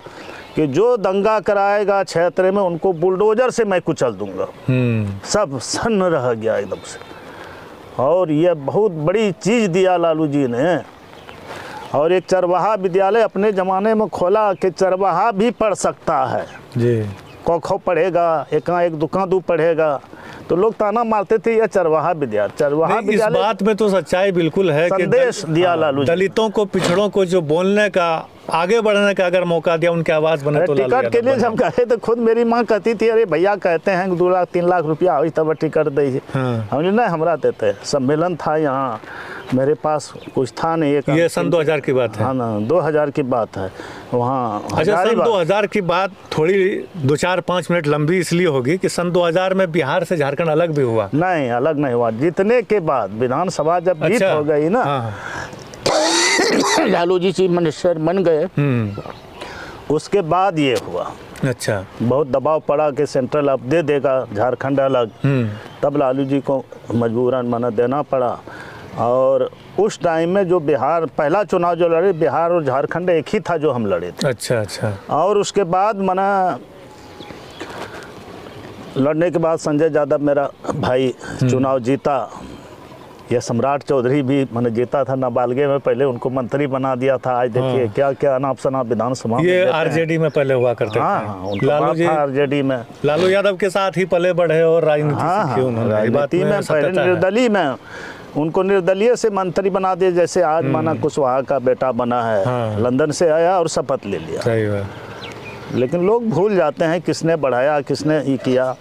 कि जो दंगा कराएगा क्षेत्र में उनको बुलडोजर से मैं कुचल दूंगा, सब सन्न रह गया एकदम से। और ये बहुत बड़ी चीज़ दिया लालू जी ने। और एक चरवाहा विद्यालय अपने ज़माने में खोला कि चरवाहा भी पढ़ सकता है जी, क पढ़ेगा, एक दुकान दू पढ़ेगा। तो लोग ताना मारते थे ये चरवाहा विद्यालय, चरवाहा विद्यालय। इस बात में तो सच्चाई बिल्कुल है कि संदेश दिया लालू जी। दलितों को, पिछड़ों को जो बोलने का, आगे बढ़ने का अगर मौका दिया, उनकी आवाज़ बने तो टिकट के लिए जब कहे तो खुद मेरी माँ कहती थी, अरे भैया कहते हैं 2 लाख 3 लाख रुपया हो तब टिकट दे। हमने नहीं, हमरा देते। सम्मेलन था यहाँ, मेरे पास कुछ था नहीं। ये सन 2000 की बात है। हाँ ना, 2000 की बात है वहाँ। अच्छा, सन 2000 की बात थोड़ी 2-4-5 मिनट लंबी इसलिए होगी कि सन 2000 में बिहार से झारखंड अलग भी हुआ। नहीं, अलग नहीं हुआ। जीतने के बाद विधानसभा जब जीत हो गई ना, लालू जी चीफ मिनिस्टर बन गए, उसके बाद ये हुआ। अच्छा, बहुत दबाव पड़ा कि सेंट्रल अब दे देगा झारखंड अलग। तब लालू जी को मजबूरन मना देना पड़ा। और उस टाइम में जो बिहार पहला चुनाव जो लड़े, बिहार और झारखंड एक ही था जो हम लड़े थे। अच्छा। और उसके बाद मना लड़ने के बाद संजय यादव मेरा भाई चुनाव जीता। यह सम्राट चौधरी भी मैंने जीता था नाबालगे में, पहले उनको मंत्री बना दिया था। आज देखिए क्या क्या अनाप शनाप विधानसभा ये आरजेडी में पहले हुआ करते थे। लालू जी आरजेडी में, लालू यादव के साथ ही पले बढ़े और राजनीति में पहले निर्दलीय में उनको निर्दलीय से मंत्री बना दिए। जैसे आज माना कुशवाहा का बेटा बना है, लंदन से आया और शपथ ले लिया। सही बात। लेकिन लोग भूल जाते हैं किसने बढ़ाया, किसने ये किया।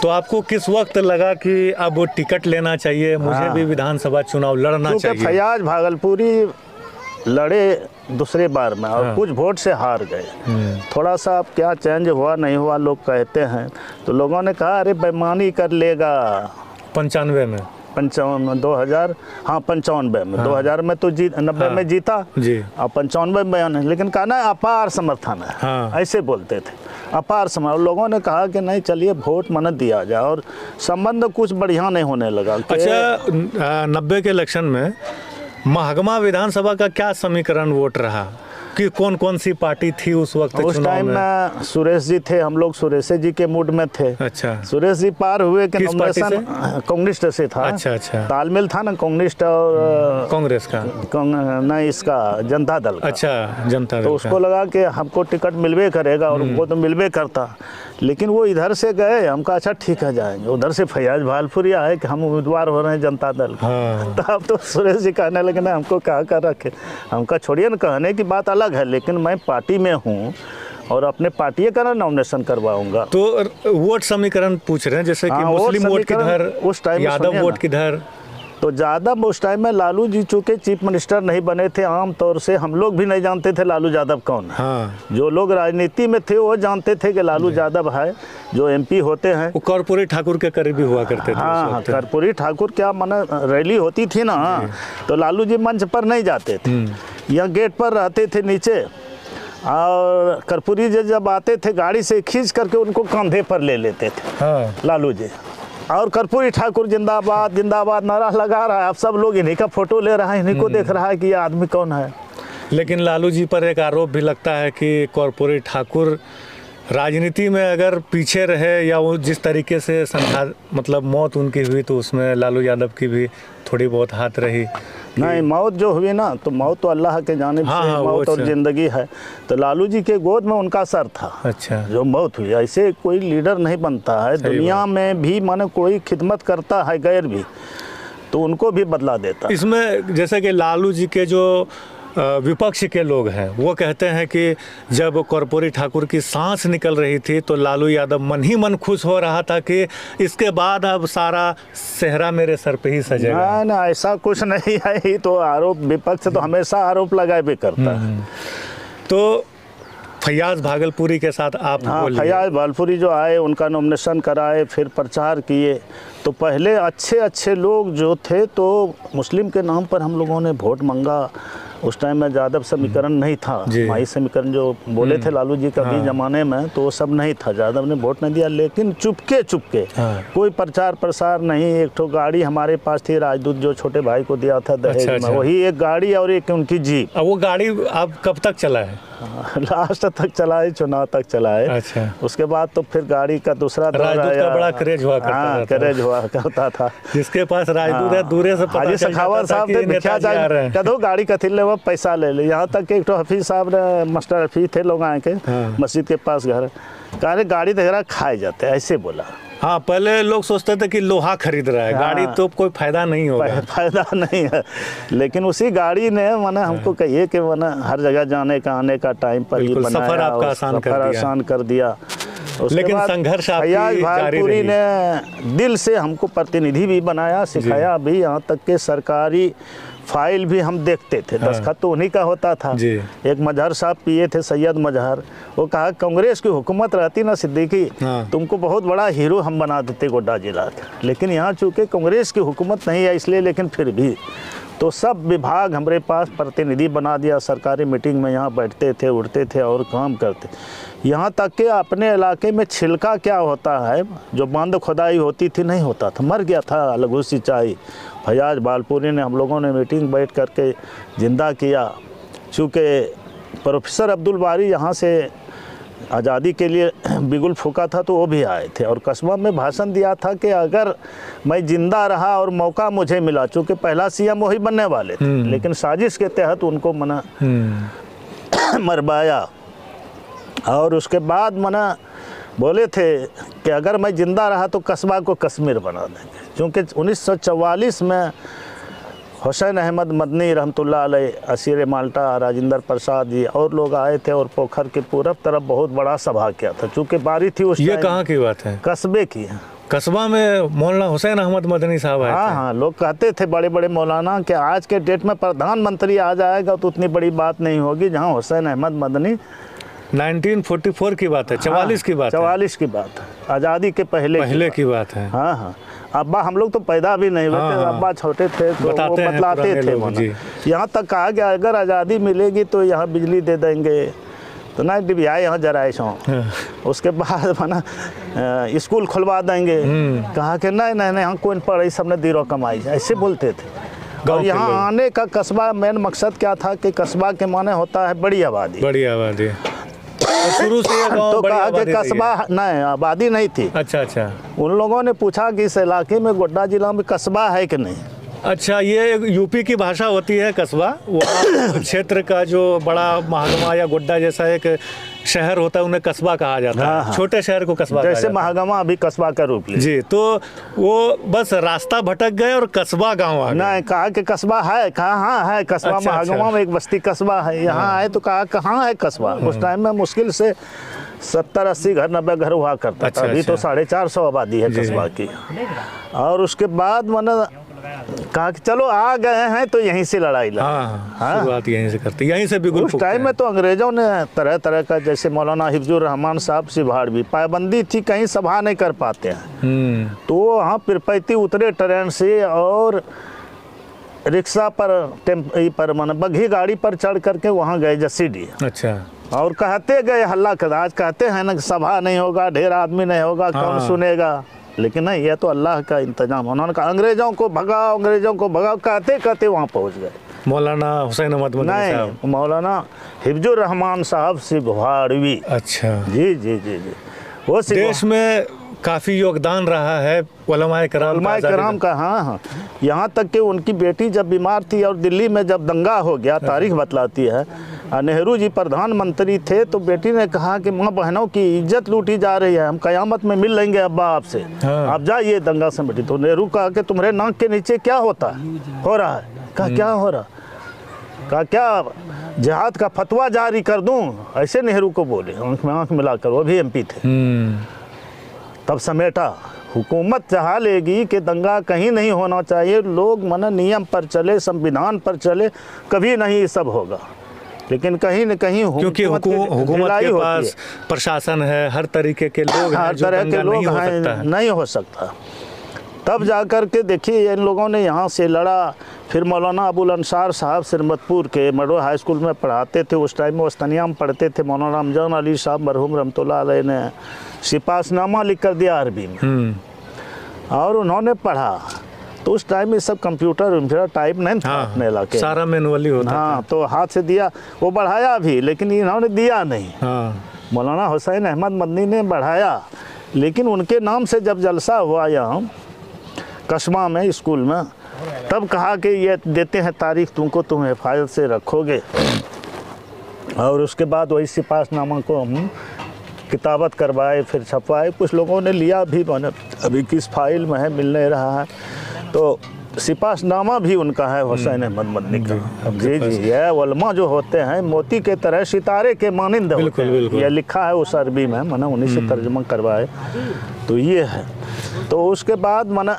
तो आपको किस वक्त लगा कि अब वो टिकट लेना चाहिए, मुझे भी विधानसभा चुनाव लड़ना चाहिए? फैयाज भागलपुरी लड़े दूसरे बार में, और कुछ वोट से हार गए। थोड़ा सा अब क्या चेंज हुआ नहीं हुआ लोग कहते हैं, तो लोगों ने कहा अरे बेईमानी कर लेगा। 95 में 55 2000 हाँ 95 में 2000 में तो 90 में जीता जी, और 95 में बयान है, लेकिन कहना है अपार समर्थन है। हाँ। ऐसे बोलते थे अपार समर्थन। लोगों ने कहा कि नहीं चलिए वोट मन दिया जाए, और संबंध कुछ बढ़िया नहीं होने लगा। अच्छा 90 के इलेक्शन में महकमा विधानसभा का क्या समीकरण वोट रहा कि कौन कौन सी पार्टी थी उस वक्त उस चुनाव टाइम में सुरेश जी थे, हम लोग सुरेश जी के मूड में थे। अच्छा, सुरेश जी पार हुए कि किस पार्टी से? कांग्रेस से था। अच्छा अच्छा, तालमेल था ना कांग्रेस और कांग्रेस का नहीं इसका जनता दल का। अच्छा, जनता दल तो का। उसको लगा कि हमको टिकट मिलवे करेगा, और उनको तो मिलवे करता, लेकिन वो इधर से गए। हम कहा अच्छा ठीक है जाएंगे। उधर से फैयाज भालपुरिया है कि हम उम्मीदवार हो रहे हैं जनता दल का। हाँ। तो अब तो सुरेश जी कहने लगे ना हमको कहा कर रखे। हमका छोड़िए ना, कहने की बात अलग है, लेकिन मैं पार्टी में हूँ और अपने पार्टी का ना नॉमिनेशन करवाऊंगा। तो वोट समीकरण पूछ रहे हैं, जैसे कि हाँ, वोट मुस्लिम वोट समीकरण किधर, उस टाइम में यादव सुनिए वोट ना। किधर। तो ज़्यादा उस टाइम में लालू जी चूँकि चीफ मिनिस्टर नहीं बने थे, आम तौर से हम लोग भी नहीं जानते थे लालू यादव कौन है। हाँ, जो लोग राजनीति में थे वो जानते थे कि लालू यादव है जो एमपी होते हैं। वो कर्पूरी ठाकुर के करीबी हुआ करते थे उस हाँ हाँ, वक्त। कर्पूरी ठाकुर क्या माने रैली होती थी ना, तो लालू जी मंच पर नहीं जाते थे, यहाँ गेट पर रहते थे नीचे, और कर्पूरी जी जब आते थे गाड़ी से खींच करके उनको कंधे पर ले लेते थे हाँ, लालू जी। और कर्पूरी ठाकुर जिंदाबाद जिंदाबाद नारा लगा रहा है। अब सब लोग इन्हीं का फोटो ले रहा है, इन्हीं को देख रहा है कि ये आदमी कौन है। लेकिन लालू जी पर एक आरोप भी लगता है कि कर्पूरी ठाकुर राजनीति में अगर पीछे रहे, या वो जिस तरीके से मतलब मौत उनकी हुई, तो उसमें लालू यादव की भी थोड़ी बहुत हाथ रही। नहीं, मौत जो हुई ना, तो मौत तो अल्लाह के जानिब हाँ, से हाँ, मौत वो और अच्छा। जिंदगी है। तो लालू जी के गोद में उनका सर था। अच्छा, जो मौत हुई, ऐसे कोई लीडर नहीं बनता है दुनिया में भी, माने कोई खिदमत करता है गैर भी, तो उनको भी बदला देता है। इसमें जैसे कि लालू जी के जो विपक्ष के लोग हैं वो कहते हैं कि जब कर्पूरी ठाकुर की सांस निकल रही थी तो लालू यादव मन ही मन खुश हो रहा था कि इसके बाद अब सारा सेहरा मेरे सर पे ही सजेगा। ना ना, ऐसा कुछ नहीं है। ये तो आरोप, विपक्ष तो हमेशा आरोप लगाए भी करता है। तो फैयाज भागलपुरी के साथ आप हाँ, बोलिए। फैयाज भालपुरी जो आए, उनका नॉमिनेशन कराए, फिर प्रचार किए। तो पहले अच्छे अच्छे लोग जो थे, तो मुस्लिम के नाम पर हम लोगों ने वोट मांगा। उस टाइम में यादव समीकरण नहीं था, माई समीकरण जो बोले थे लालू जी का भी ज़माने में, तो वो सब नहीं था। यादव ने वोट नहीं दिया, लेकिन चुपके चुपके, कोई प्रचार प्रसार नहीं। एक तो गाड़ी हमारे पास थी राजदूत, जो छोटे भाई को दिया था दहेज में, वही एक गाड़ी और एक उनकी जीप। अब वो गाड़ी अब कब तक चला है? लास्ट तक चलाए, चुनाव तक चलाए। अच्छा। उसके बाद तो फिर गाड़ी का दूसरा दौर आया। राजदूत का बड़ा क्रेज हुआ करता हाँ, था। क्रेज हुआ करता था। जिसके पास राजदूत है, दूरे से पता हाजी चल सखावत जाता था साहब कि थे, नेताजी आ रहे हैं। कदो गाड़ी कथी ले, वो पैसा ले ले। यहाँ तक कि एक तो हफीज साहब ने, मास्टर हफीज थे लोग आए के, मस्जिद के पास घर, कहा गाड़ी तेरा खाए जाते, ऐसे बोला। हाँ, पहले लोग सोचते थे कि लोहा खरीद रहा है, गाड़ी तो कोई फायदा नहीं होगा। फायदा नहीं है, लेकिन उसी गाड़ी ने माने हमको कहिए कि माने हर जगह जाने का आने का टाइम पर ही बनाया, सफर आपका आसान कर दिया। लेकिन संघर्ष फैयाज भालपुरी ने दिल से हमको प्रतिनिधि भी बनाया, सिखाया भी। यहाँ तक के सरकारी फाइल भी हम देखते थे, दस्तखत तो उन्हीं का होता था। एक मजहर साहब पिए थे, सैयद मजहर, वो कहा कांग्रेस की हुकूमत रहती ना सिद्दीकी, तुमको बहुत बड़ा हीरो हम बना देते गोड्डा जिला का। लेकिन यहाँ चूँकि कांग्रेस की हुकूमत नहीं है, इसलिए, लेकिन फिर भी तो सब विभाग हमारे पास प्रतिनिधि बना दिया। सरकारी मीटिंग में यहाँ बैठते थे, उठते थे और काम करते। यहाँ तक कि अपने इलाके में छिलका क्या होता है, जो बंद खुदाई होती थी, नहीं होता था, मर गया था लघु सिंचाई। फैयाज भालपुरी ने, हम लोगों ने मीटिंग बैठ करके जिंदा किया। चूँकि प्रोफेसर अब्दुल बारी यहाँ से आज़ादी के लिए बिगुल फूका था, तो वो भी आए थे और कस्बा में भाषण दिया था कि अगर मैं जिंदा रहा और मौका मुझे मिला, चूँकि पहला सीएम वही बनने वाले थे, लेकिन साजिश के तहत उनको मना मरवाया। और उसके बाद मना बोले थे कि अगर मैं जिंदा रहा तो कस्बा को कश्मीर बना देंगे। क्योंकि 1944 में हुसैन अहमद मदनी रहमतुल्लाह अलैह, असीर माल्टा, राजेंद्र प्रसाद जी और लोग आए थे और पोखर के पूरब तरफ बहुत बड़ा सभा किया था। चूँकि बारी थी उस ये कहाँ की बात है? कस्बे की, कस्बा में मौलाना हुसैन अहमद मदनी साहब आए हाँ थे। हाँ, लोग कहते थे बड़े बड़े मौलाना कि आज के डेट में प्रधानमंत्री आ जाएगा तो उतनी बड़ी बात नहीं होगी, जहाँ हुसैन अहमद मदनी 1944 की बात है, 44 की बात है, 44 की बात है, आज़ादी के पहले की बात है। हाँ हाँ, अब्बा हम लोग तो पैदा भी नहीं हुए थे, हाँ, अब्बा छोटे थे तो वो बताते हैं बतलाते पुराने थे लोग, जी। यहाँ तक कहा गया अगर आज़ादी मिलेगी तो यहाँ बिजली दे देंगे, तो ना डिबिया यहाँ जराए सो। उसके बाद माना स्कूल खुलवा देंगे, कहा कि नहीं नहीं नहीं यहाँ कोई पढ़ाई सबने दीरो कमाई, ऐसे बोलते थे। गाँव और के यहाँ लोग। आने का कस्बा मेन मकसद क्या था कि कस्बा के माने होता है बड़ी आबादी। बड़ी आबादी, तो शुरू से ये गाँव तो बड़ी कहा कि आबादी रही है। कस्बा नहीं, आबादी नहीं थी। अच्छा अच्छा उन लोगों ने पूछा कि इस इलाके में गोड्डा जिला में कस्बा है कि नहीं। अच्छा, ये एक यूपी की भाषा होती है कस्बा, वहाँ क्षेत्र का जो बड़ा महागमा या गोड्डा जैसा एक शहर होता है उन्हें कस्बा कहा जाता हाँ, है, हाँ। छोटे शहर को कस्बा कहा जैसे जाता है। महागमा अभी कस्बा का रूप ले। जी, तो वो बस रास्ता भटक गए और कस्बा गांव आ गए। नहीं, कहा कि कस्बा है, कहा हाँ है कस्बा। अच्छा, महागमा अच्छा। में एक बस्ती कस्बा है, यहाँ आए तो कहा कहाँ है कस्बा। उस टाइम में मुश्किल से 70-80 घर 90 घर हुआ करता अच्छा, था, अभी तो अच्छा। 450 आबादी है जी। कस्बा की। और उसके बाद मैंने कहा कि चलो आ गए हैं तो यहीं से लड़ाई लड़। हाँ, हाँ। शुरुआत यहीं से करती, यहीं से बिगुल उस फूकते टाइम हैं। में तो अंग्रेजों ने तरह तरह का, जैसे मौलाना हिफ्जुर रहमान साहब सिभाड़ भी पाबंदी थी, कहीं सभा नहीं कर पाते हैं, तो वहाँ पिरपैती उतरे ट्रेन से और रिक्शा पर माने बग्घी गाड़ी पर चढ़ करके वहाँ गए जसीडी। अच्छा, और कहते गए हल्ला कर, आज कहते हैं ना कि सभा नहीं होगा, ढेर आदमी नहीं होगा, कौन हाँ। सुनेगा, लेकिन नहीं, यह तो अल्लाह का इंतजाम। उन्होंने कहा अंग्रेजों को भगाओ, अंग्रेजों को भगाओ, कहते कहते वहाँ पहुँच गए। मौलाना हुसैन अहमद मदनी साहब। नहीं, मौलाना हिफ्जुर रहमान साहब सिभाड़वी। अच्छा, जी जी जी जी, वो देश में काफी योगदान रहा है उलमाए कराम उलमाए कराम का। हाँ हाँ, यहाँ तक कि उनकी बेटी जब बीमार थी और दिल्ली में जब दंगा हो गया, तारीख बतलाती है, नेहरू जी प्रधानमंत्री थे, तो बेटी ने कहा कि माँ बहनों की इज्जत लूटी जा रही है, हम कयामत में मिल लेंगे अब्बा आपसे, हाँ। आप जाइए दंगा से बेटी। तो नेहरू कहा कि तुम्हारे नाक के नीचे क्या होता है, हो रहा है? कहा क्या हो रहा? कहा क्या जिहाद का फतवा जारी कर दूं? ऐसे नेहरू को बोले, आंख में आंख मिलाकर, वो भी एमपी थे। तब समेटा, हुकूमत चाह लेगी कि दंगा कहीं नहीं होना चाहिए, लोग मन नियम पर चले, संविधान पर चले, कभी नहीं ये सब होगा। लेकिन कहीं न कहीं क्योंकि हुकूमत ढिलाई के होती पास प्रशासन है, हर तरीके के लोग हैं, हर जो तरह के दंगा नहीं लोग हो सकता हैं, है। नहीं हो सकता। तब जा कर के देखिए इन लोगों ने यहाँ से लड़ा। फिर मौलाना अबुल अंसार साहब सिरमतपुर के मडो हाई स्कूल में पढ़ाते थे, उस टाइम में वस्तनिया में पढ़ते थे। मौलाना रमजान अली साहब मरहूम रहमतुल्लाह अलैह ने सिपासनामा लिख कर दिया अरबी में, और उन्होंने पढ़ा। तो उस टाइम में सब कंप्यूटर टाइप नहीं था अपने इलाके, सारा मैनुअली होता हाँ, तो हाथ से दिया, वो बढ़ाया भी, लेकिन इन्होंने दिया नहीं। था। हाँ, मौलाना हुसैन अहमद मदनी ने बढ़ाया, लेकिन उनके नाम से जब जलसा हुआ यहाँ कस्बा में स्कूल में, तब कहा कि ये देते हैं तारीख तुमको, तुम हिफाजत से रखोगे। और उसके बाद वही सिपासनामा को हम किताबत करवाए, फिर छपवाए। कुछ लोगों ने लिया भी, मैंने अभी किस फाइल में है, मिल नहीं रहा है। तो सिपासनामा भी उनका है हुसैन अहमद मदनी का। जी जी, यह उलमा जो होते हैं मोती के तरह सितारे के मानिंद होते बिल्कुल, हैं। बिल्कुल। यह लिखा है उस अरबी में, मैंने उन्हीं से तर्जुमा करवाए। तो ये है। तो उसके बाद मैंने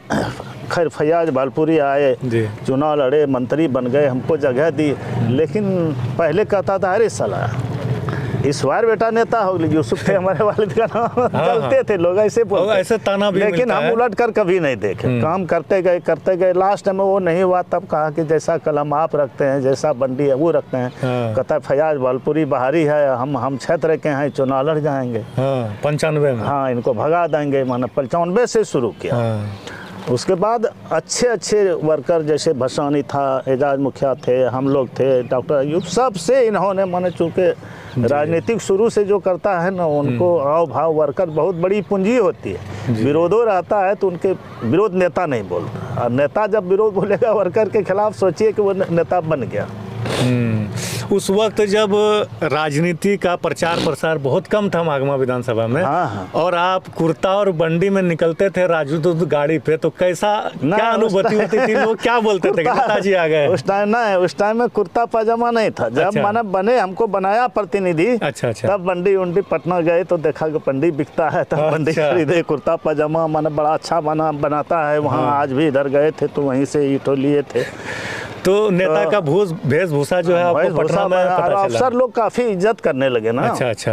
खैर फैयाज भालपुरी आए, जी। चुनाव लड़े, मंत्री बन गए, हमको जगह दी। लेकिन पहले कहता था अरे साला इस बार बेटा नेता हो, यूसुफ थे हमारे वालिद का नाम, चलते थे लोग ऐसे बोलते। और ऐसे ताना भी लेकिन मिलता हम है। उलट कर कभी नहीं देखे, काम करते गए। लास्ट में वो नहीं हुआ, तब कहा कि जैसा कलम आप रखते हैं, जैसा बंडी है वो रखते हैं। हाँ। कहता फैयाज भालपुरी बाहरी है, हम क्षेत्र के हैं, चुनाव लड़ जाएंगे। हाँ, 95 में। हाँ, इनको भगा देंगे। मैंने 95 से शुरू किया। हाँ, उसके बाद अच्छे वर्कर जैसे भसानी था, एजाज मुखिया थे, हम लोग थे, डॉक्टर अयूब, सबसे इन्होंने माने, चूँकि राजनीतिक शुरू से जो करता है ना, उनको आव भाव वर्कर बहुत बड़ी पूंजी होती है। विरोधो रहता है तो उनके विरोध नेता नहीं बोलता, और नेता जब विरोध बोलेगा वर्कर के खिलाफ, सोचिए कि वो नेता बन गया। उस वक्त जब राजनीति का प्रचार प्रसार बहुत कम था महागमा विधानसभा में, हाँ, हाँ। और आप कुर्ता और बंडी में निकलते थे राजदूत गाड़ी पे, तो कैसा क्या अनुभूति होती थी? लोग क्या बोलते थे कि नेताजी आ गए? उस टाइम में कुर्ता पजामा नहीं था। जब अच्छा। मैंने बने हमको बनाया प्रतिनिधि, अच्छा अच्छा। तब बंडी उंडी पटना गए तो देखा कि बंडी बिकता है, तब बंडी अच्छा। खरीदे। कुर्ता पजामा मैंने बड़ा अच्छा बनाता है वहाँ। आज भी इधर गए थे तो वहीं से ईंटों लिए थे। तो नेता का वेशभूषा जो है आपको पटना में पता चला? अफसर लोग काफ़ी इज्जत करने लगे ना। अच्छा अच्छा।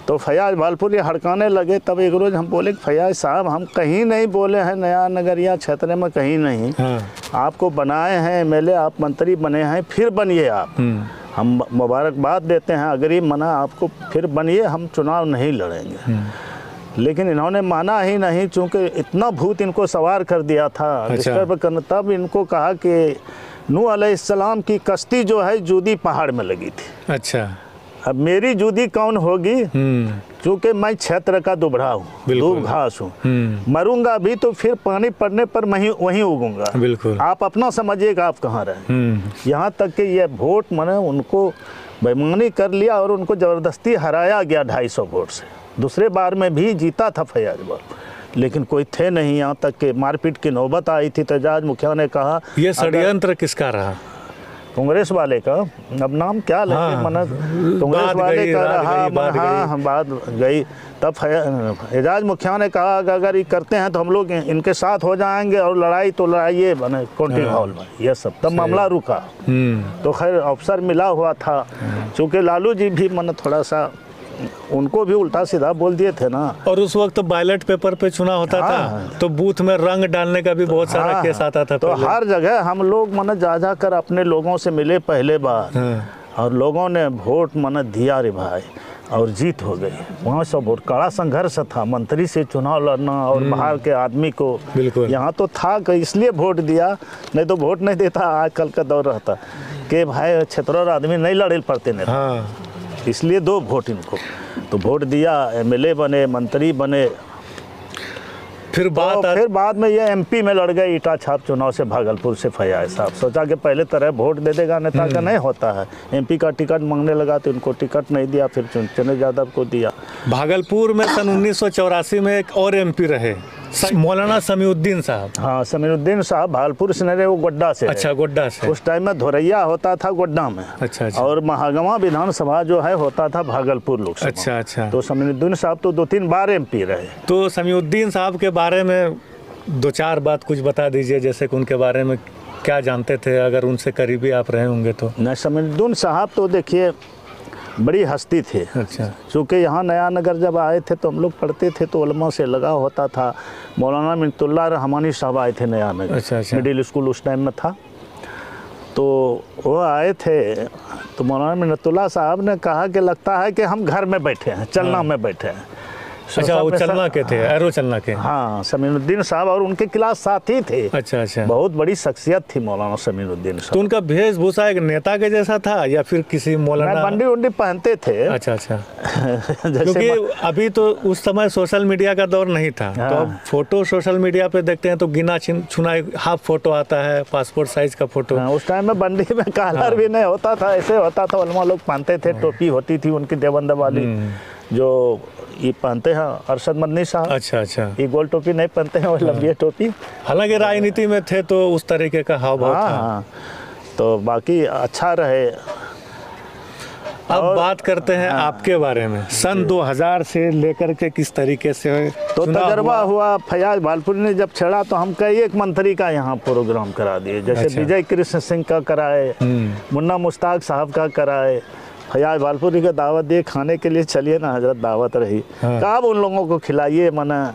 तो फैयाज भालपुरी हड़काने लगे। तब एक रोज़ हम बोले कि फैयाज साहब, हम कहीं नहीं बोले हैं नया नगरिया क्षेत्र में, कहीं नहीं। हाँ। आपको बनाए हैं एमएलए, आप मंत्री बने हैं, फिर बनिए आप। हम मुबारकबाद देते हैं, अगर ये मना आपको, फिर बनिए, हम चुनाव नहीं लड़ेंगे। लेकिन इन्होंने माना ही नहीं, चूँकि इतना भूत इनको सवार कर दिया था। अच्छा। तब इनको कहा कि नूह अलैहिस्सलाम की कश्ती जो है जूदी पहाड़ में लगी थी। अच्छा। अब मेरी जूदी कौन होगी? क्योंकि मैं क्षेत्र का दुबड़ा हूँ, दूब घास हूँ। मरूंगा भी तो फिर पानी पड़ने पर मैं वहीं उगूंगा। बिल्कुल। आप अपना समझिएगा आप कहाँ रहे। यहाँ तक कि ये वोट मैंने उनको बेईमानी कर लिया और उनको ज़बरदस्ती हराया गया 250 वोट से। दूसरे बार में भी जीता था फैयाज बाबू, लेकिन कोई थे नहीं। यहाँ तक कि मारपीट की नौबत आई थी। तेजाज मुखिया ने कहा, ये षड्यंत्र किसका रहा? कांग्रेस वाले का। अब नाम क्या लेंगे? हाँ, कांग्रेस वाले का रहा। हाँ, बात गई। तब एजाज मुखिया ने कहा कि अगर ये करते हैं तो हम लोग इनके साथ हो जाएंगे, और लड़ाई तो लड़ाइए बने काउंटी हॉल में, ये सब। तब मामला रुका। तो खैर अवसर मिला हुआ था। चूँकि लालू जी भी मैंने थोड़ा सा उनको भी उल्टा सीधा बोल दिए थे ना। और उस वक्त तो बैलेट पेपर पे चुनाव होता था, तो बूथ में रंग डालने का भी बहुत सारा केस आता था। तो हर जगह हम लोग मैंने जा कर अपने लोगों से मिले पहले बार, और लोगों ने वोट मैंने दिया रे भाई, और जीत हो गई। वहाँ सब बहुत कड़ा संघर्ष था, मंत्री से चुनाव लड़ना और बाहर के आदमी को। बिल्कुल। यहाँ तो था कि इसलिए वोट दिया, नहीं तो वोट नहीं देता। आजकल का दौर रहता कि भाई क्षेत्रों आदमी नहीं लड़े पड़ते नहीं। हाँ। इसलिए 2 वोट इनको। तो वोट दिया, एमएलए बने, मंत्री बने। फिर बाद में ये एमपी में लड़ गए ईटा छाप चुनाव से भागलपुर से फैयाज साहब। सोचा कि पहले तरह वोट दे देगा, नेता का नहीं होता है। एमपी का टिकट मांगने लगा तो इनको टिकट नहीं दिया, फिर चंद्र यादव को दिया। भागलपुर में सन 1984 में एक और एमपी रहे, मौलाना समीउद्दीन साहब। हाँ, समीउद्दीन साहब भागलपुर से नहीं रहे, वो गोड्डा से। अच्छा, गोड्डा से। उस टाइम में धोरैया होता था गोड्डा में। अच्छा अच्छा। और महागमा विधानसभा जो है होता था भागलपुर लोकसभा। अच्छा अच्छा। तो समीउद्दीन साहब तो 2-3 बार एमपी रहे। तो समीउद्दीन साहब के बारे में 2-4 बात कुछ बता दीजिए, जैसे कि उनके बारे में क्या जानते थे, अगर उनसे करीबी आप रहे होंगे तो। नहीं, समीउद्दीन साहब तो देखिए बड़ी हस्ती थे। अच्छा। चूँकि यहाँ नया नगर जब आए थे तो हम लोग पढ़ते थे तो उलमा से लगा होता था। मौलाना मिन्नतुल्लाह रहमानी साहब आए थे नया नगर। अच्छा अच्छा। मिडिल स्कूल उस टाइम में था, तो वो आए थे। तो मौलाना मिन्नतुल्लाह साहब ने कहा कि लगता है कि हम घर में बैठे हैं, चलना में बैठे हैं। अच्छा, वो चलना के थे, एरो चलना के। हाँ, समीउद्दीन साहब और उनके क्लास साथी थे। अच्छा अच्छा। बहुत बड़ी शख्सियत थी मौलाना समीउद्दीन साहब। तो उनका वेशभूषा एक नेता के जैसा था या फिर किसी मौलाना? बंडी उंडी पहनते थे। अच्छा अच्छा। क्योंकि अभी तो उस समय सोशल मीडिया का दौर नहीं था। हाँ। तो अब फोटो सोशल मीडिया पे देखते हैं तो गिना चुना हाफ फोटो आता है, पासपोर्ट साइज का फोटो। हाँ, उस टाइम में बंडी में कॉलर भी नहीं होता था, ऐसे होता था। उलमा लोग पहनते थे, टोपी होती थी उनकी देवबंद वाली, जो ये पहनते हैं अरशद मदनी साहब। अच्छा अच्छा। ये गोल टोपी नहीं पहनते हैं, वो लंबी टोपी। हालांकि राजनीति में थे तो उस तरीके का हाव भाव था। हाँ, तो बाकी अच्छा रहे। अब बात करते हैं आपके बारे में। सन 2000 से लेकर के किस तरीके से तो तजर्बा हुआ। फैयाज भालपुरी ने जब छेड़ा तो हम कई एक मंत्री का यहाँ प्रोग्राम करा दिए। जैसे अच्छा। विजय कृष्ण सिंह का कराए, मुन्ना मुश्ताक साहब का कराए। फैयाज भालपुरी का दावत दिए, खाने के लिए चलिए ना हजरत, दावत रही। हाँ। कब उन लोगों को खिलाइए, मना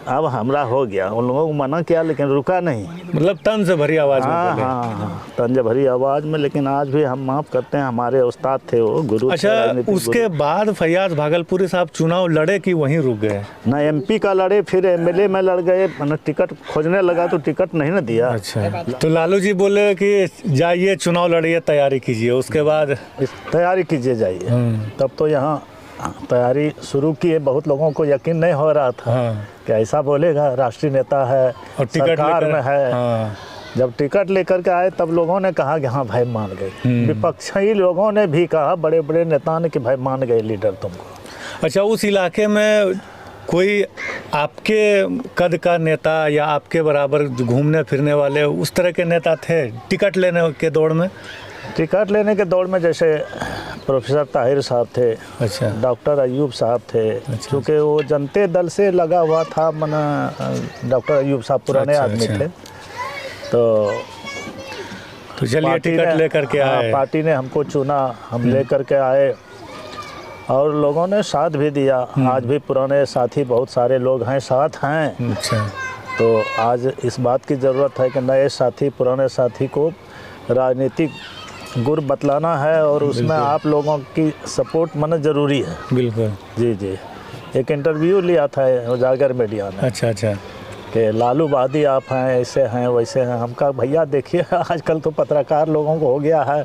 अब हमरा हो गया। उन लोगों को मना किया लेकिन रुका नहीं। मतलब तंज भरी आवाज में हाँ बोले। हाँ, तंज भरी आवाज़ में। लेकिन आज भी हम माफ़ करते हैं, हमारे उस्ताद थे वो, गुरु थे, अच्छा, राजनीतिक उसके बाद फैयाज भागलपुरी साहब चुनाव लड़े कि वहीं रुक गए? ना एमपी का लड़े, फिर एमएलए में लड़ गए। मैंने टिकट खोजने लगा तो टिकट नहीं ना दिया। अच्छा। तो लालू जी बोले कि जाइए चुनाव लड़िए, तैयारी कीजिए। उसके बाद तैयारी कीजिए जाइए। तब तो यहाँ तैयारी शुरू की है। बहुत लोगों को यकीन नहीं हो रहा था हाँ। कि ऐसा बोलेगा, राष्ट्रीय नेता है और टिकट सरकार में है। हाँ। जब टिकट लेकर के आए तब लोगों ने कहा कि हाँ भाई मान गए, विपक्षी लोगों ने भी कहा, बड़े बड़े नेता ने, कि भाई मान गए लीडर तुमको। अच्छा, उस इलाके में कोई आपके कद का नेता या आपके बराबर घूमने फिरने वाले उस तरह के नेता थे टिकट लेने के दौड़ में? टिकट लेने के दौड़ में जैसे प्रोफेसर ताहिर साहब थे, अच्छा, डॉक्टर अयूब साहब थे, क्योंकि वो जनता दल से लगा हुआ था, मना डॉक्टर अयूब साहब पुराने आदमी थे। तो चलिए टिकट लेकर के आए, पार्टी ने हमको चुना, हम लेकर के आए और लोगों ने साथ भी दिया। आज भी पुराने साथी बहुत सारे लोग हैं, साथ हैं। अच्छा, तो आज इस बात की ज़रूरत है कि नए साथी पुराने साथी को राजनीतिक गुर बतलाना है और उसमें आप लोगों की सपोर्ट माना ज़रूरी है। बिल्कुल, जी जी। एक इंटरव्यू लिया था उजागर मीडिया ने। अच्छा अच्छा, कि लालू वादी आप हैं, ऐसे हैं वैसे हैं। हम कहा भैया देखिए आजकल तो पत्रकार लोगों को हो गया है,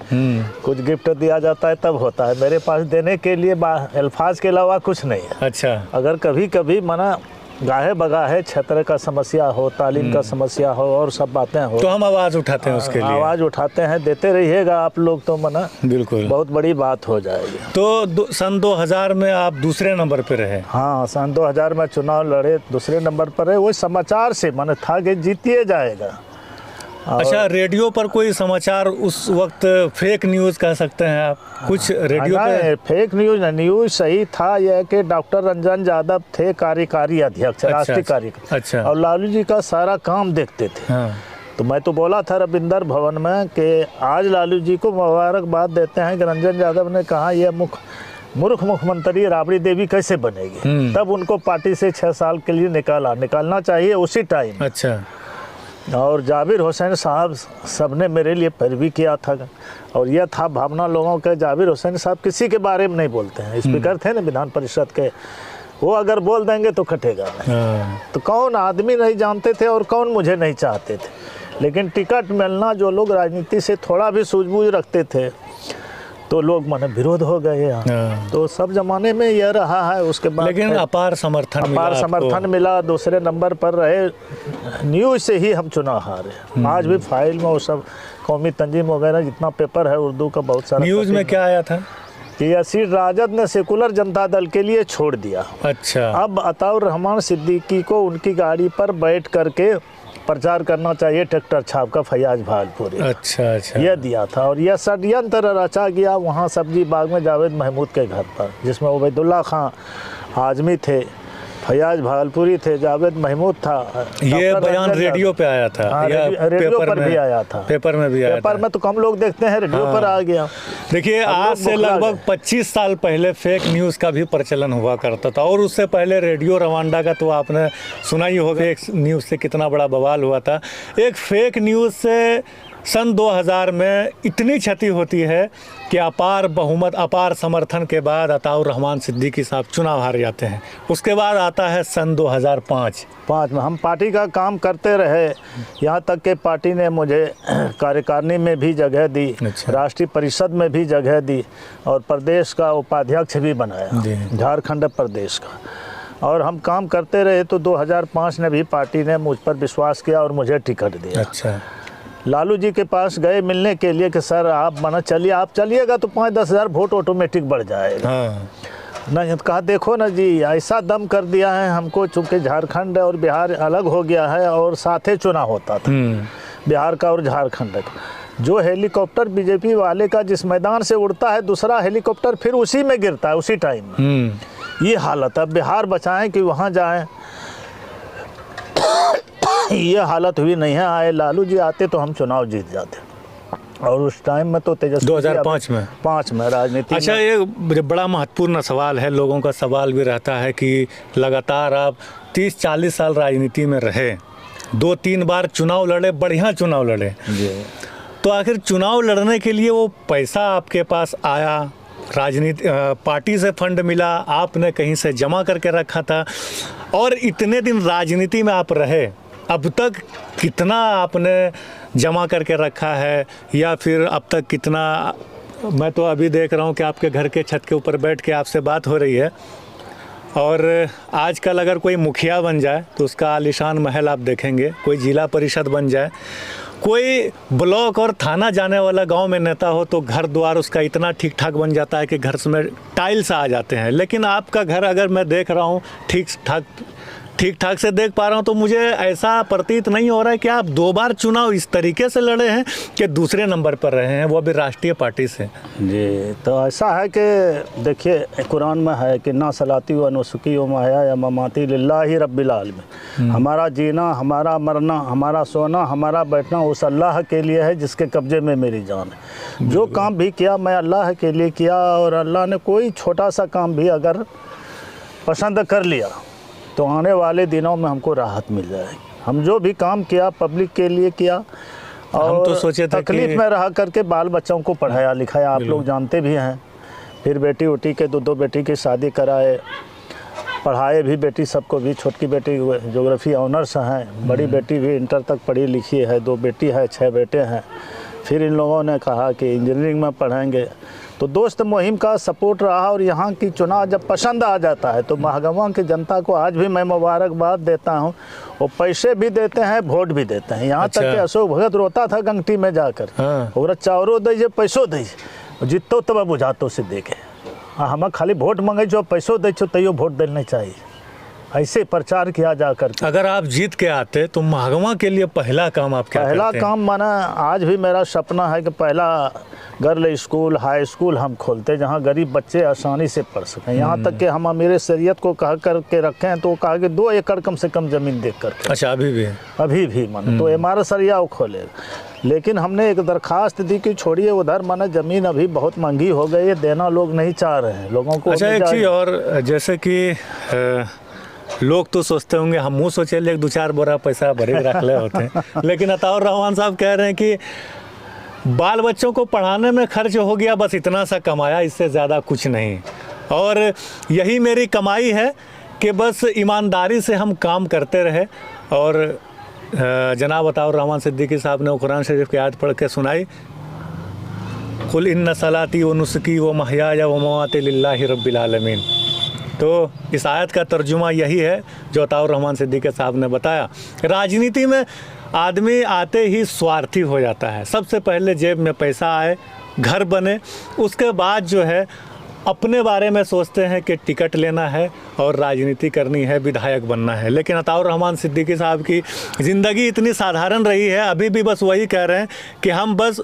कुछ गिफ्ट दिया जाता है तब होता है, मेरे पास देने के लिए अल्फाज के अलावा कुछ नहीं है। अच्छा, अगर कभी कभी मना गाहे बगाहे क्षेत्र का समस्या हो, तालीम का समस्या हो और सब बातें हो तो हम आवाज़ उठाते हैं उसके लिए। आवाज़ उठाते हैं, देते रहिएगा आप लोग, तो मना बिल्कुल बहुत बड़ी बात हो जाएगी। तो सन 2000 में आप दूसरे नंबर पे रहे? हाँ, सन 2000 में चुनाव लड़े, दूसरे नंबर पर रहे। वो समाचार से माने था कि जीतिए जाएगा। अच्छा, रेडियो पर कोई समाचार उस वक्त फेक न्यूज़ कह सकते हैं आप कुछ रेडियो पे? फेक न्यूज़ सही था यह कि डॉक्टर रंजन यादव थे कार्यकारी अध्यक्ष, राष्ट्रीय कार्यकारी। अच्छा, और लालू जी का सारा काम देखते थे। हाँ, तो मैं तो बोला था रविंदर भवन में कि आज लालू जी को मुबारकबाद देते हैं कि रंजन यादव ने कहा यह मूर्ख मुख्यमंत्री राबड़ी देवी कैसे बनेगी। तब उनको पार्टी से 6 साल के लिए निकालना चाहिए उसी टाइम। अच्छा, और जाबिर हुसैन साहब सबने मेरे लिए पैरवी किया था। और यह था भावना लोगों के, जाबिर हुसैन साहब किसी के बारे में नहीं बोलते हैं। स्पीकर थे ना विधान परिषद के, वो अगर बोल देंगे तो कटेगा नहीं। तो कौन आदमी नहीं जानते थे और कौन मुझे नहीं चाहते थे, लेकिन टिकट मिलना, जो लोग राजनीति से थोड़ा भी सूझबूझ रखते थे तो लोग माने विरोध हो गए यहाँ। तो सब जमाने में यह रहा है। उसके बाद लेकिन अपार समर्थन मिला, दूसरे नंबर पर रहे। न्यूज़ से ही हम चुनाव हारे। आज भी फाइल में वो सब कौमी तंजीम वगैरह जितना पेपर है उर्दू का बहुत सारा। न्यूज़ में क्या आया था कि यह सीट राजद ने सेकुलर जनता दल के लिए छोड़ दिया। अच्छा, अब अताउर रहमान सिद्दीकी को उनकी गाड़ी पर बैठ करके प्रचार करना चाहिए ट्रैक्टर छाप का फैयाज भागलपुरी। अच्छा अच्छा, यह दिया था। और यह षड्यंत्र रचा गया वहाँ सब्जी बाग में जावेद महमूद के घर पर, जिसमें उबैदुल्ला खां आजमी थे, फैयाज भागलपुरी थे, जावेद महमूद था। ये बयान रेडियो पे आया था? हाँ, रेडियो पर भी आया था। पेपर में भी आया था? पेपर में तो कम लोग देखते हैं, रेडियो पर आ गया। देखिए, आज से लगभग 25 साल पहले फेक न्यूज़ का भी प्रचलन हुआ करता था, और उससे पहले रेडियो रवांडा का तो आपने सुना ही होगा, फेक न्यूज़ से कितना बड़ा बवाल हुआ था। एक फेक न्यूज़ से सन 2000 में इतनी क्षति होती है कि अपार बहुमत, अपार समर्थन के बाद अताउर रहमान सिद्दीकी साहब चुनाव हार जाते हैं। उसके बाद आता है सन 2005 में हम पार्टी का काम करते रहे, यहाँ तक कि पार्टी ने मुझे कार्यकारिणी में भी जगह दी। अच्छा। राष्ट्रीय परिषद में भी जगह दी और प्रदेश का उपाध्यक्ष भी बनाया, झारखंड प्रदेश का। और हम काम करते रहे। तो 2005 में भी पार्टी ने मुझ पर विश्वास किया और मुझे टिकट दिया। अच्छा, लालू जी के पास गए मिलने के लिए कि सर आप माना चलिए, आप चलिएगा तो 5-10 हज़ार वोट ऑटोमेटिक बढ़ जाएगा। हाँ। नहीं, कहा देखो ना जी, ऐसा दम कर दिया है हमको, चूँकि झारखंड और बिहार अलग हो गया है और साथ ही चुनाव होता था बिहार का और झारखंड का। जो हेलीकॉप्टर बीजेपी वाले का जिस मैदान से उड़ता है, दूसरा हेलीकॉप्टर फिर उसी में गिरता है उसी टाइम में। ये हालत है। बिहार बचाएं कि वहाँ जाएं, ये हालत हुई नहीं है। आए लालू जी आते तो हम चुनाव जीत जाते। और उस टाइम में तो तेजस्वी 2005 में राजनीति। अच्छा, ये बड़ा महत्वपूर्ण सवाल है, लोगों का सवाल भी रहता है कि लगातार आप 30-40 साल राजनीति में रहे, 2-3 बार चुनाव लड़े, बढ़िया चुनाव लड़े जी। तो आखिर चुनाव लड़ने के लिए वो पैसा आपके पास आया, राजनीति पार्टी से फंड मिला, आपने कहीं से जमा करके रखा था, और इतने दिन राजनीति में आप रहे, अब तक कितना आपने जमा करके रखा है, या फिर अब तक कितना? मैं तो अभी देख रहा हूँ कि आपके घर के छत के ऊपर बैठ के आपसे बात हो रही है, और आजकल अगर कोई मुखिया बन जाए तो उसका आलीशान महल आप देखेंगे, कोई जिला परिषद बन जाए कोई ब्लॉक और थाना जाने वाला गांव में नेता हो तो घर द्वार उसका इतना ठीक ठाक बन जाता है कि घर में टाइल्स आ जाते हैं, लेकिन आपका घर अगर मैं देख रहा हूँ ठीक ठाक से देख पा रहा हूँ तो मुझे ऐसा प्रतीत नहीं हो रहा है कि आप 2 बार चुनाव इस तरीके से लड़े हैं कि दूसरे नंबर पर रहे हैं, वो भी राष्ट्रीय पार्टी से। जी, तो ऐसा है कि देखिए कुरान में है कि ना सलाती व नुसुकी व महया या ममाती लिल्लाहि रब्बिल आलमीन, हमारा जीना, हमारा मरना, हमारा सोना, हमारा बैठना उस अल्लाह के लिए है जिसके कब्जे में मेरी जान है। जो काम भी किया मैं अल्लाह के लिए किया, और अल्लाह ने कोई छोटा सा काम भी अगर पसंद कर लिया तो आने वाले दिनों में हमको राहत मिल जाएगी। हम जो भी काम किया पब्लिक के लिए किया, और हम तो सोचे थे तकलीफ में रह करके बाल बच्चों को पढ़ाया लिखाया, आप लोग जानते भी हैं। फिर बेटी उटी के 2 बेटी की शादी कराए, पढ़ाए भी बेटी सबको भी। छोटकी बेटी ज्योग्राफी ऑनर्स हैं, बड़ी बेटी भी इंटर तक पढ़ी लिखी है, 2 बेटी है, 6 बेटे हैं। फिर इन लोगों ने कहा कि इंजीनियरिंग में पढ़ेंगे, तो दोस्त मुहिम का सपोर्ट रहा। और यहाँ की चुनाव जब पसंद आ जाता है तो महागामा की जनता को आज भी मैं मुबारकबाद देता हूँ। वो पैसे भी देते हैं, वोट भी देते हैं। यहाँ तक कि अशोक भगत रोता था गंगटी में जाकर, और चावरो दीजिए पैसों दीजिए, जितो तब बुझातो से देखे, हम खाली वोट मंगे जो पैसों दे तैयो वोट देने चाहिए, ऐसे प्रचार किया जा कर। अगर आप जीत के आते तो महागामा के लिए पहला काम आप क्या पहला करते? काम माना आज भी मेरा सपना है कि पहला गर्ल स्कूल, हाई स्कूल हम खोलते जहाँ गरीब बच्चे आसानी से पढ़ सकें। यहाँ तक कि हम अमीर शरीयत को कह करके रखे हैं तो कहा कि 2 एकड़ कम से कम ज़मीन देख करके। अच्छा, अभी भी माने तो इमारत सरिया वो खोलेगा। लेकिन हमने एक दरखास्त दी कि छोड़िए उधर, माने ज़मीन अभी बहुत महंगी हो गई है, देना लोग नहीं चाह रहे हैं लोगों को। अच्छा, एक चीज़ और, जैसे कि लोग तो सोचते होंगे, हम मुँह सोचे ले 2-4 बोरा पैसा भरे रख ले होते हैं, लेकिन अताउर रहमान साहब कह रहे हैं कि बाल बच्चों को पढ़ाने में खर्च हो गया, बस इतना सा कमाया, इससे ज़्यादा कुछ नहीं। और यही मेरी कमाई है कि बस ईमानदारी से हम काम करते रहे। और जनाब अताउर रहमान सिद्दीकी साहब ने कुरान शरीफ की आयत पढ़ के सुनाई, कुल इन्ना सलाती व नुसकी व महयाया व ममाती लिल्लाहि रब्बिल आलमीन। तो इस आयत का तर्जुमा यही है जो अताउर रहमान सिद्दीकी साहब ने बताया। राजनीति में आदमी आते ही स्वार्थी हो जाता है। सबसे पहले जेब में पैसा आए, घर बने, उसके बाद जो है अपने बारे में सोचते हैं कि टिकट लेना है और राजनीति करनी है, विधायक बनना है। लेकिन अताउर रहमान सिद्दीकी साहब की ज़िंदगी इतनी साधारण रही है, अभी भी बस वही कह रहे हैं कि हम बस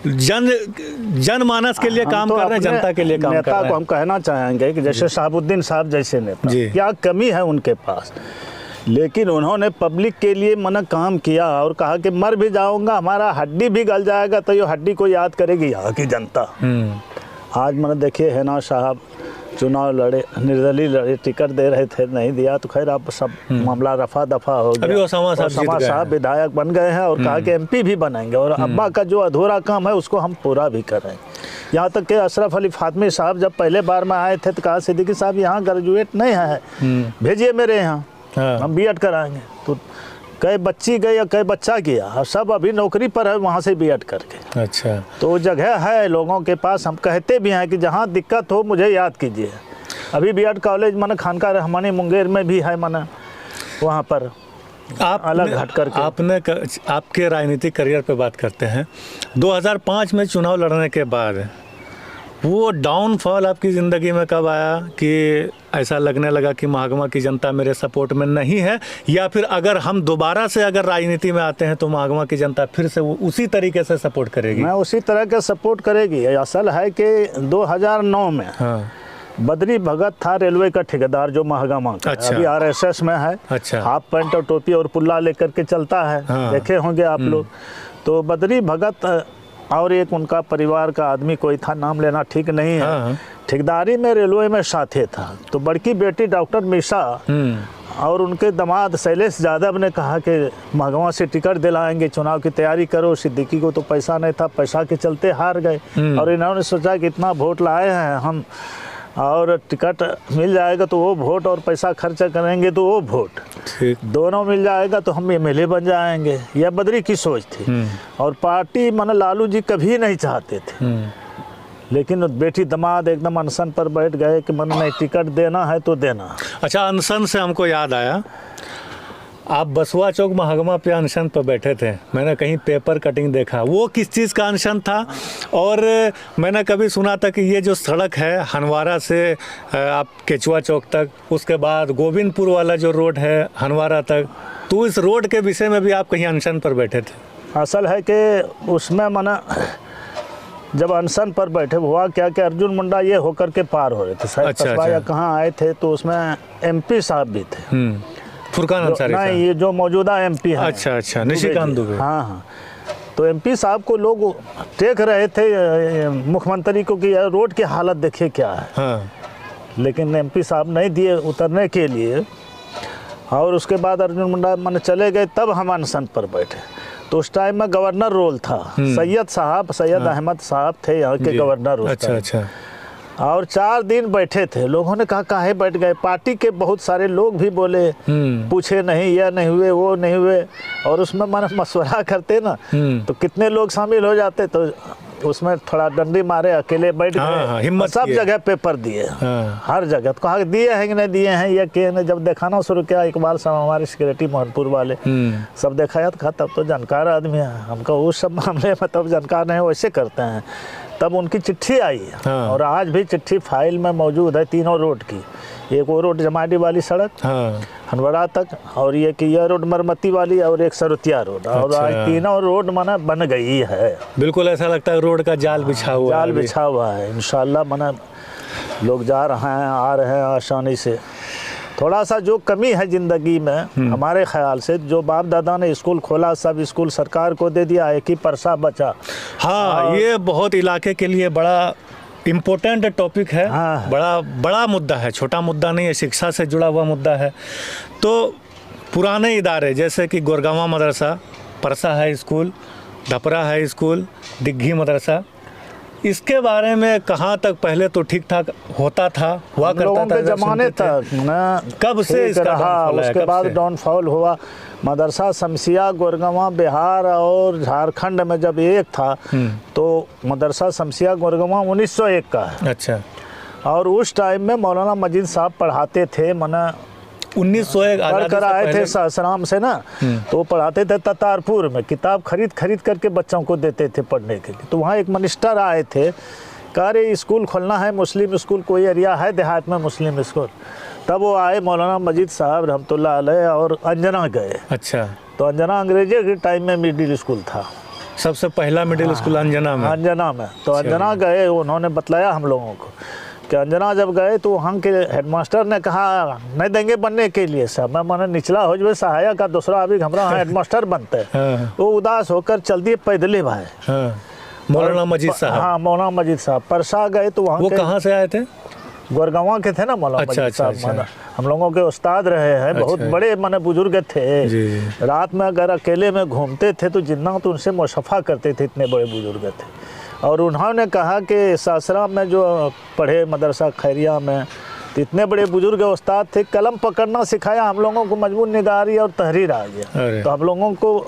जनमानस के लिए काम कर रहे हैं, जनता के लिए काम कर रहे हैं। नेता को हम कहना चाहेंगे कि जैसे शहाबुद्दीन साहब जैसे नेता, क्या कमी है उनके पास, लेकिन उन्होंने पब्लिक के लिए मन काम किया और कहा कि मर भी जाऊंगा, हमारा हड्डी भी गल जाएगा तो ये हड्डी को याद करेगी यहाँ की जनता। आज मैंने देखिए है ना साहब चुनाव लड़े, निर्दलीय लड़े, टिकट दे रहे थे, नहीं दिया तो खैर अब सब मामला रफा दफा हो गया। अभी ओसामा साहब विधायक बन गए हैं और कहा कि MP भी बनाएंगे, और अब्बा का जो अधूरा काम है उसको हम पूरा भी कर रहे हैं। यहाँ तक कि अशरफ अली फातमी साहब जब पहले बार में आए थे तो कहा सिद्दीकी साहब यहाँ ग्रेजुएट नहीं है, भेजिए मेरे यहाँ, हम B.Ed कराएंगे। तो कई बच्ची गई या कई बच्चा किया, और सब अभी नौकरी पर है वहाँ से B.Ed करके। अच्छा, तो जगह है लोगों के पास। हम कहते भी हैं कि जहाँ दिक्कत हो मुझे याद कीजिए। अभी B.Ed कॉलेज माने खानका रहमानी मुंगेर में भी है, माने वहाँ पर आप अलग हट करके। आपके राजनीतिक करियर पे बात करते हैं। 2005 में चुनाव लड़ने के बाद वो डाउनफॉल आपकी ज़िंदगी में कब आया कि ऐसा लगने लगा कि महागामा की जनता मेरे सपोर्ट में नहीं है, या फिर अगर हम दोबारा से अगर राजनीति में आते हैं तो महागामा की जनता फिर से वो उसी तरीके से सपोर्ट करेगी? मैं उसी तरह का सपोर्ट करेगी। असल है कि 2009 में बद्री भगत था रेलवे का ठेकेदार जो महागामा का। अच्छा। अभी RSS में है। अच्छा। हाफ पैंट और टोपी और पुल्ला लेकर के चलता है। देखे होंगे आप लोग। तो बद्री भगत और एक उनका परिवार का आदमी कोई था, नाम लेना ठीक नहीं है, ठेकेदारी में रेलवे में साथे था। तो बड़की बेटी डॉक्टर मीशा और उनके दामाद शैलेश यादव ने कहा कि महागामा से टिकट दिलाएंगे, चुनाव की तैयारी करो। सिद्दीकी को तो पैसा नहीं था, पैसा के चलते हार गए। और इन्होंने सोचा कि इतना वोट लाए हैं हम और टिकट मिल जाएगा तो वो वोट, और पैसा खर्चा करेंगे तो वो वोट, दोनों मिल जाएगा तो हम MLA बन जाएंगे। यह बद्री की सोच थी। और पार्टी माने लालू जी कभी नहीं चाहते थे, लेकिन बेटी दामाद एकदम अनशन पर बैठ गए कि मन नहीं, टिकट देना है तो देना। अच्छा, अनशन से हमको याद आया, आप बसुआ चौक महागमा पे अनशन पर बैठे थे, मैंने कहीं पेपर कटिंग देखा, वो किस चीज़ का अनशन था? और मैंने कभी सुना था कि ये जो सड़क है हनवारा से आप केचुआ चौक तक, उसके बाद गोविंदपुर वाला जो रोड है हनवारा तक, तो इस रोड के विषय में भी आप कहीं अनशन पर बैठे थे? असल है कि उसमें मना जब अनशन पर बैठे हुआ क्या कि अर्जुन मुंडा ये होकर के पार हो रहे थे, शायद कस्बा या कहाँ आए थे, तो उसमें एमपी साहब भी थे। फुरकान अंसारी साहब? नहीं, ये जो मौजूदा एमपी है। अच्छा, निशिकांत दुबे। हाँ हाँ, तो एमपी साहब को लोग देख रहे थे मुख्यमंत्री को कि यार रोड की हालत देखिए क्या है। हाँ। लेकिन एमपी साहब नहीं दिए उतरने के लिए, और उसके बाद अर्जुन मुंडा मन चले गए, तब हम अनशन पर बैठे। तो उस टाइम में गवर्नर रोल था, सैयद अहमद साहब थे यहाँ के गवर्नर। अच्छा। और 4 दिन बैठे थे। लोगों ने कहा काहे बैठ गए? पार्टी के बहुत सारे लोग भी बोले, पूछे नहीं, यह नहीं हुए, वो नहीं हुए, और उसमें मन मशवरा करते ना, तो कितने लोग शामिल हो जाते, तो उसमें थोड़ा डंडी मारे, अकेले बैठ गए। सब जगह पेपर दिए, हर जगह। तो कहा दिए हैं कि नहीं दिए हैं, ये कि ने जब दिखाना शुरू किया, इकबाल साहब हमारे सिक्योरिटी मोहनपुर वाले सब दिखाया, तो कहा तब तो जानकार आदमी है, हमको उस सब मामले में तब जानकार नहीं, वैसे करते हैं। तब उनकी चिट्ठी आई, और आज भी चिट्ठी फाइल में मौजूद है, तीनों रोड की। एक वो रोड जमाडी वाली सड़क हनवरा तक, और ये कि यह रोड मरमती वाली, और एक सरुतिया रोड। और आज तीनों रोड माना बन गई है। बिल्कुल ऐसा लगता है रोड का जाल बिछा हुआ है। इंशाल्लाह माना लोग जा रहे हैं, आ रहे हैं आसानी से। थोड़ा सा जो कमी है ज़िंदगी में हमारे ख्याल से, जो बाप दादा ने स्कूल खोला, सब स्कूल सरकार को दे दिया, एक ही परसा बचा। हाँ, ये बहुत इलाके के लिए बड़ा इम्पोर्टेंट टॉपिक है। हाँ। बड़ा मुद्दा है, छोटा मुद्दा नहीं है, शिक्षा से जुड़ा हुआ मुद्दा है। तो पुराने इदारे जैसे कि गोरगावा मदरसा, Parsa high school, Dhapra high school, Digghi मदरसा, इसके बारे में कहाँ तक पहले तो ठीक ठाक होता था, हुआ करता था जमाने तक ना, कब से इसका डाउनफॉल है? उसके बाद डाउनफॉल हुआ। मदरसा शमसिया गोरगावा बिहार और झारखंड में जब एक था, तो मदरसा शमसिया गोरगावा 1901 का है। अच्छा। और उस टाइम में मौलाना मजीद साहब पढ़ाते थे, मना 1901 पढ़ कर आए थे सासाराम से ना, तो पढ़ाते थे ततारपुर में, किताब खरीद करके बच्चों को देते थे पढ़ने के लिए। तो वहाँ एक मिनिस्टर आए थे, कह रहे स्कूल खोलना है, मुस्लिम स्कूल, कोई एरिया है देहात में मुस्लिम स्कूल। तब वो आए मौलाना मजीद साहब रहमतुल्लाह अलैह, और अंजना गए। अच्छा। तो अंजना अंग्रेजी के टाइम में मिडिल स्कूल था, सबसे पहला मिडिल स्कूल अंजना में। तो अंजना गए, उन्होंने बतलाया हम लोगों को कि अंजना जब गए तो वहाँ के हेडमास्टर ने कहा नहीं देंगे बनने के लिए साहब, मैं माने निचला हो जाए सहायक का, दूसरा अभी हमारा हेडमास्टर बनते हैं। वो उदास होकर चल दिए पैदले भाई। मौलाना मजीद साहब? हाँ, मौलाना मजीद साहब परसा गए। तो वहाँ वो कहाँ से आए थे? गोरगावा के थे ना मौलाना मजीद साहब। हम लोगों के उस्ताद रहे हैं, बहुत बड़े माने बुजुर्ग थे। रात में अगर अकेले में घूमते थे तो जिन्ना तो उनसे मुशफ़ा करते थे, इतने बड़े बुजुर्ग थे। और उन्होंने कहा कि सासरा में जो पढ़े मदरसा खैरिया में, तो इतने बड़े बुजुर्ग उस्ताद थे, कलम पकड़ना सिखाया हम लोगों को, मजबूर निगारी और तहरीर आ गया। तो हम लोगों को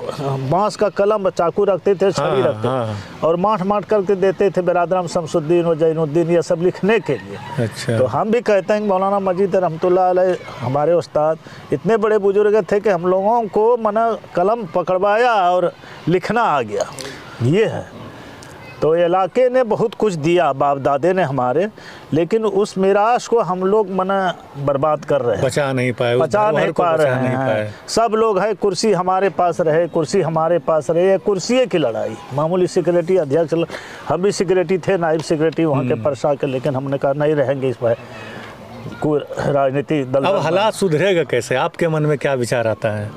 बांस का कलम, चाकू रखते थे, छड़ी रखते थे, और माठ करके देते थे बिरादरम शमसुद्दीन और जैनुद्दीन, ये सब लिखने के लिए। अच्छा। तो हम भी कहते हैं कि मौलाना मजीद रहमतुल्लाह अलैह हमारे उस्ताद इतने बड़े बुजुर्ग थे कि हम लोगों को मना कलम पकड़वाया और लिखना आ गया। ये है। तो इलाके ने बहुत कुछ दिया बाप दादे ने हमारे, लेकिन उस मिरास को हम लोग मना बर्बाद कर रहे हैं, बचा नहीं पा रहे हैं। सब लोग है, कुर्सी हमारे पास रहे, कुर्सी हमारे पास रहे, कुर्सी की लड़ाई। मामूली सेक्रेटरी अध्यक्ष, हम भी सेक्रेटरी थे, नायब सेक्रेटरी वहाँ के परसा के, लेकिन हमने कहा नहीं रहेंगे इस पर कोई राजनीति दल। अब हालात सुधरेगा कैसे? आपके मन में क्या विचार आता है?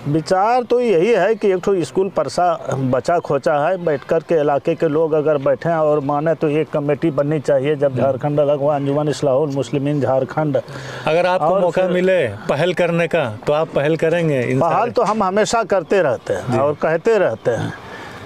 विचार तो यही है कि एक तो स्कूल परसा बचा खोचा है, बैठ कर के इलाके के लोग अगर बैठें और माने तो एक कमेटी बननी चाहिए। जब झारखंड अलग हुआ, अंजुमन इस्लाहुल मुस्लिमीन झारखंड। अगर आपको मौका मिले पहल करने का तो आप पहल करेंगे? पहल तो हम हमेशा करते रहते हैं और कहते रहते हैं,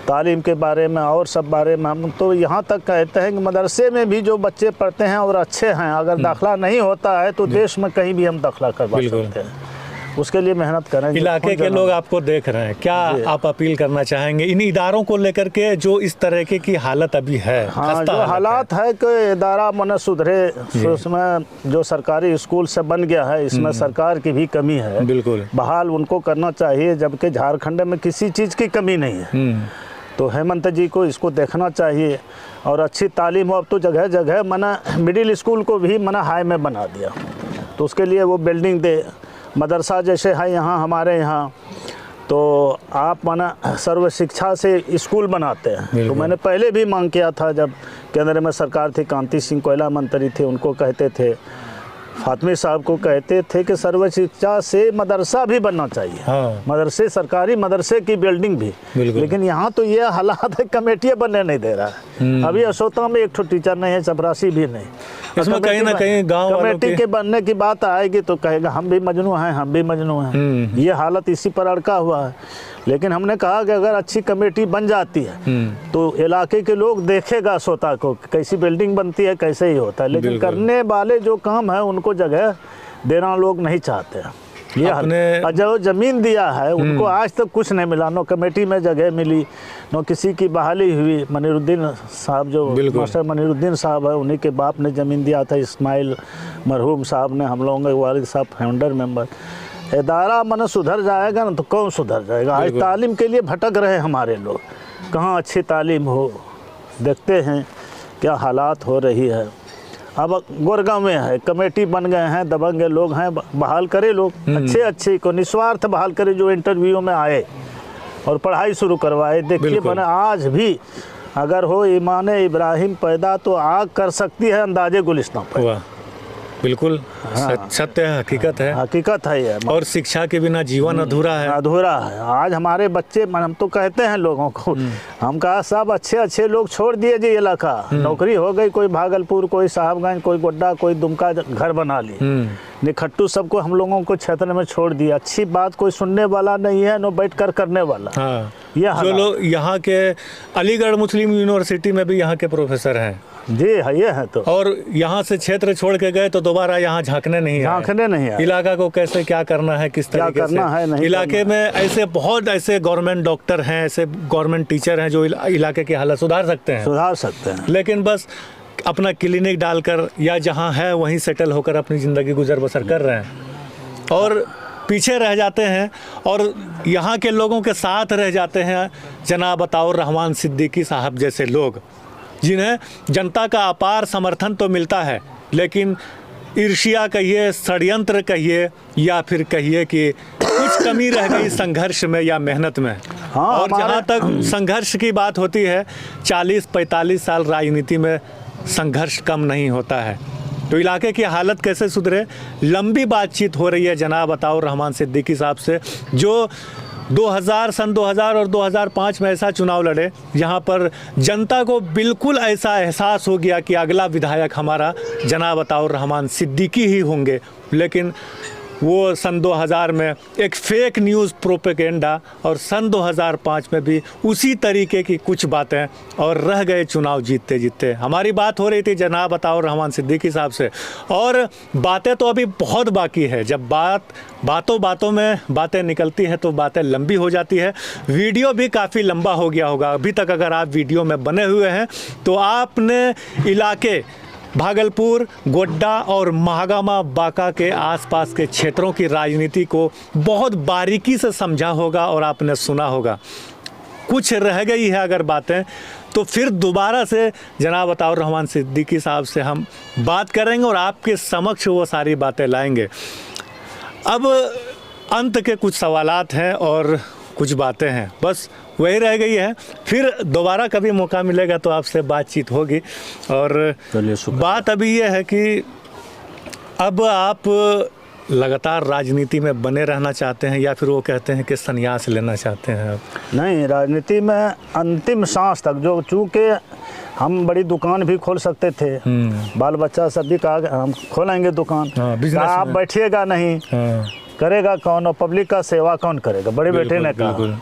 तालीम के बारे में और सब बारे में। हम तो यहाँ तक कहते हैं कि मदरसे में भी जो बच्चे पढ़ते हैं और अच्छे हैं, अगर दाखिला नहीं होता है तो देश में कहीं भी हम दाखिला करवा सकते हैं। उसके लिए मेहनत करेंगे। इलाके के लोग आपको देख रहे हैं, क्या आप अपील करना चाहेंगे इन इदारों को लेकर के जो इस तरीके की हालत अभी है? हाँ, जो हालात है कि इदारा मन सुधरे, उसमें जो सरकारी स्कूल से बन गया है इसमें सरकार की भी कमी है। बिल्कुल बहाल उनको करना चाहिए, जबकि झारखंड में किसी चीज़ की कमी नहीं है। तो हेमंत जी को इसको देखना चाहिए और अच्छी तालीम हो। अब तो जगह जगह मना मिडिल स्कूल को भी मना हाई में बना दिया, तो उसके लिए वो बिल्डिंग दे। मदरसा जैसे है यहाँ हमारे यहाँ, तो आप माना सर्व शिक्षा से स्कूल बनाते हैं। तो मैंने पहले भी मांग किया था, जब केंद्र में सरकार थी, कांति सिंह कोयला मंत्री थे, उनको कहते थे, फातमी साहब को कहते थे कि सर्व शिक्षा से मदरसा भी बनना चाहिए। हाँ। मदरसे, सरकारी मदरसे की बिल्डिंग भी। लेकिन यहाँ तो ये हालात है, कमेटियाँ बनने नहीं दे रहा है। अभी असोता में एक ठो टीचर नहीं है, चपरासी भी नहीं। इसमें कहीं ना कहीं गांव कमेटी के बनने की बात आएगी तो कहेगा हम भी मजनू हैं, हम भी मजनू हैं। ये हालत इसी पर अड़का हुआ है। लेकिन हमने कहा कि अगर अच्छी कमेटी बन जाती है तो इलाके के लोग देखेगा सोता को कैसी बिल्डिंग बनती है, कैसे ही होता है। लेकिन करने वाले जो काम है उनको जगह देना लोग नहीं चाहते हैं। ये और जो ज़मीन दिया है उनको आज तक कुछ नहीं मिला, नो कमेटी में जगह मिली, नो किसी की बहाली हुई। मनीरुद्दीन साहब, जो मास्टर मनीरुद्दीन साहब है, उन्हीं के बाप ने ज़मीन दिया था, इस्माइल मरहूम साहब ने, हम लोगों के वालिद साहब फाउंडर मेंबर। इदारा मन सुधर जाएगा ना तो कौन सुधर जाएगा। आज तालीम के लिए भटक रहे हमारे लोग, कहाँ अच्छी तालीम हो। देखते हैं क्या हालात हो रही है। अब गोरगांव में है, कमेटी बन गए हैं, दबंगे लोग हैं, बहाल करे लोग, अच्छे को निस्वार्थ बहाल करे, जो इंटरव्यू में आए और पढ़ाई शुरू करवाए। देखिए बने आज भी अगर हो ईमान इब्राहिम पैदा तो आग कर सकती है अंदाजे गुलिस्तान पर। बिल्कुल सत्य है, हकीकत है, हकीकत है ये। और शिक्षा के बिना जीवन अधूरा है, अधूरा है। आज हमारे बच्चे, हम तो कहते हैं लोगों को, हम कहा सब अच्छे लोग छोड़ दिए जी इलाका, नौकरी हो गई, कोई भागलपुर, कोई साहबगंज, कोई गोड्डा, कोई दुमका घर बना ली। निखट्टू सबको हम लोगों को क्षेत्र में छोड़ दिया। अच्छी बात कोई सुनने वाला नहीं है, नो बैठ कर करने वाला। हाँ। जो लोग यहाँ के अलीगढ़ मुस्लिम यूनिवर्सिटी में भी यहाँ के प्रोफेसर हैं जी, है ये है। तो और यहाँ से क्षेत्र छोड़ के गए तो दोबारा यहाँ झांकने नहीं आए। इलाका को कैसे क्या करना है, किस तरीके क्या करना है, नहीं इलाके में ऐसे बहुत ऐसे गवर्नमेंट डॉक्टर हैं, ऐसे गवर्नमेंट टीचर हैं जो इलाके की हालत सुधार सकते हैं, लेकिन बस अपना क्लिनिक डालकर या जहाँ है वहीं सेटल होकर अपनी ज़िंदगी गुजर बसर कर रहे हैं और पीछे रह जाते हैं। और यहाँ के लोगों के साथ रह जाते हैं जनाब अताउर रहमान सिद्दीकी साहब जैसे लोग, जिन्हें जनता का अपार समर्थन तो मिलता है, लेकिन ईर्ष्या कहिए, षड्यंत्र कहिए, या फिर कहिए कि कुछ कमी रह गई संघर्ष में या मेहनत में। हाँ, और जहाँ तक संघर्ष की बात होती है, 40-45 साल राजनीति में संघर्ष कम नहीं होता है। तो इलाके की हालत कैसे सुधरे, लंबी बातचीत हो रही है जनाब अताउर रहमान सिद्दीकी साहब से, जो सन 2000 और 2005 में ऐसा चुनाव लड़े जहां पर जनता को बिल्कुल ऐसा एहसास हो गया कि अगला विधायक हमारा जनाब अताउर रहमान सिद्दीकी ही होंगे। लेकिन वो सन 2000 में एक फेक न्यूज़ प्रोपेगेंडा और सन 2005 में भी उसी तरीके की कुछ बातें, और रह गए चुनाव जीतते जीतते। हमारी बात हो रही थी जनाब अताउर रहमान सिद्दीकी साहब से, और बातें तो अभी बहुत बाकी है। जब बातों में बातें निकलती हैं तो बातें लंबी हो जाती है। वीडियो भी काफ़ी लंबा हो गया होगा अभी तक। अगर आप वीडियो में बने हुए हैं तो आपने इलाके भागलपुर, गोड्डा और महागामा बांका के आसपास के क्षेत्रों की राजनीति को बहुत बारीकी से समझा होगा और आपने सुना होगा। कुछ रह गई है अगर बातें तो फिर दोबारा से जनाब अताउर रहमान सिद्दीकी साहब से हम बात करेंगे और आपके समक्ष वो सारी बातें लाएंगे। अब अंत के कुछ सवालात हैं और कुछ बातें हैं, बस वही रह गई है। फिर दोबारा कभी मौका मिलेगा तो आपसे बातचीत होगी। और बात अभी ये है कि अब आप लगातार राजनीति में बने रहना चाहते हैं या फिर वो कहते हैं कि संन्यास लेना चाहते हैं? नहीं, राजनीति में अंतिम सांस तक, जो चूँकि हम बड़ी दुकान भी खोल सकते थे, बाल बच्चा सब भी कहा हम खोलेंगे दुकान, आप बैठिएगा नहीं, करेगा कौन और पब्लिक का सेवा कौन करेगा, बड़े बेटे ने कहा।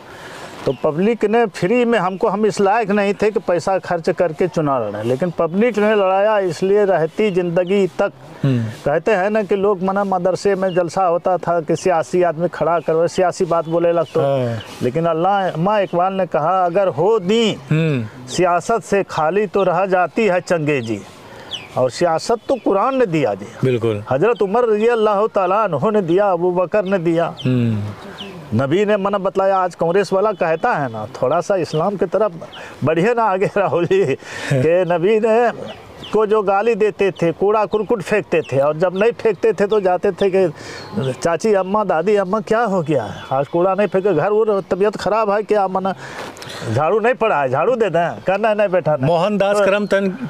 तो पब्लिक ने फ्री में हमको, हम इस लायक नहीं थे कि पैसा खर्च करके चुनाव लड़ें, लेकिन पब्लिक ने लड़ाया, इसलिए रहती ज़िंदगी तक। कहते हैं ना कि लोग मना मदरसे में जलसा होता था कि सियासी आदमी खड़ा करो, सियासी बात बोले लग तो, लेकिन अल्लामा इकबाल ने कहा अगर हो दी सियासत से खाली तो रह जाती है चंगेजी, और सियासत तो कुरान ने दिया जी, बिल्कुल। हजरत उमर रज़ी अल्लाह तआला अन्हु ने दिया, अबू बकर ने दिया, नबी ने मना बतलाया। आज कांग्रेस वाला कहता है ना थोड़ा सा इस्लाम की तरफ बढ़िए ना आगे राहुल जी, कि नबी ने को जो गाली देते थे, कूड़ा कुरकुट फेंकते थे, और जब नहीं फेंकते थे तो जाते थे कि चाची अम्मा दादी अम्मा क्या हो गया है, आज कूड़ा नहीं फेंके, घर वो तबीयत खराब है क्या, मना झाड़ू नहीं पड़ा है, झाड़ू दे दें, करना नहीं बेटा नहीं। मोहनदास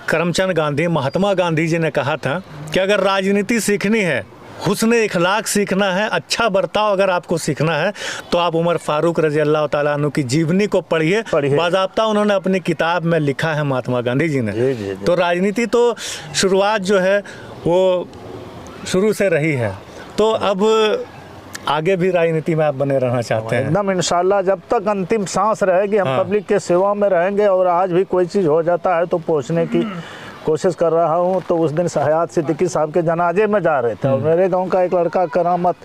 करमचंद गांधी, महात्मा गांधी जी ने कहा था कि अगर राजनीति सीखनी है, हुस्न इखलाक सीखना है, अच्छा बर्ताव अगर आपको सीखना है, तो आप उमर फारूक रज़ी अल्लाह ताला अन्हु की जीवनी को पढ़िए। बाज़ाब्ता उन्होंने अपनी किताब में लिखा है महात्मा गांधी जी ने। जी। तो राजनीति तो शुरुआत जो है वो शुरू से रही है, तो अब आगे भी राजनीति में आप बने रहना चाहते हैं? एकदम इंशाल्लाह, जब तक अंतिम सांस रहेगी हम पब्लिक के सेवा में रहेंगे, और आज भी कोई चीज़ हो जाता है तो पहुँचने की कोशिश कर रहा हूँ। तो उस दिन हयात सिद्दीकी साहब के जनाजे में जा रहे थे, और मेरे गांव का एक लड़का करामत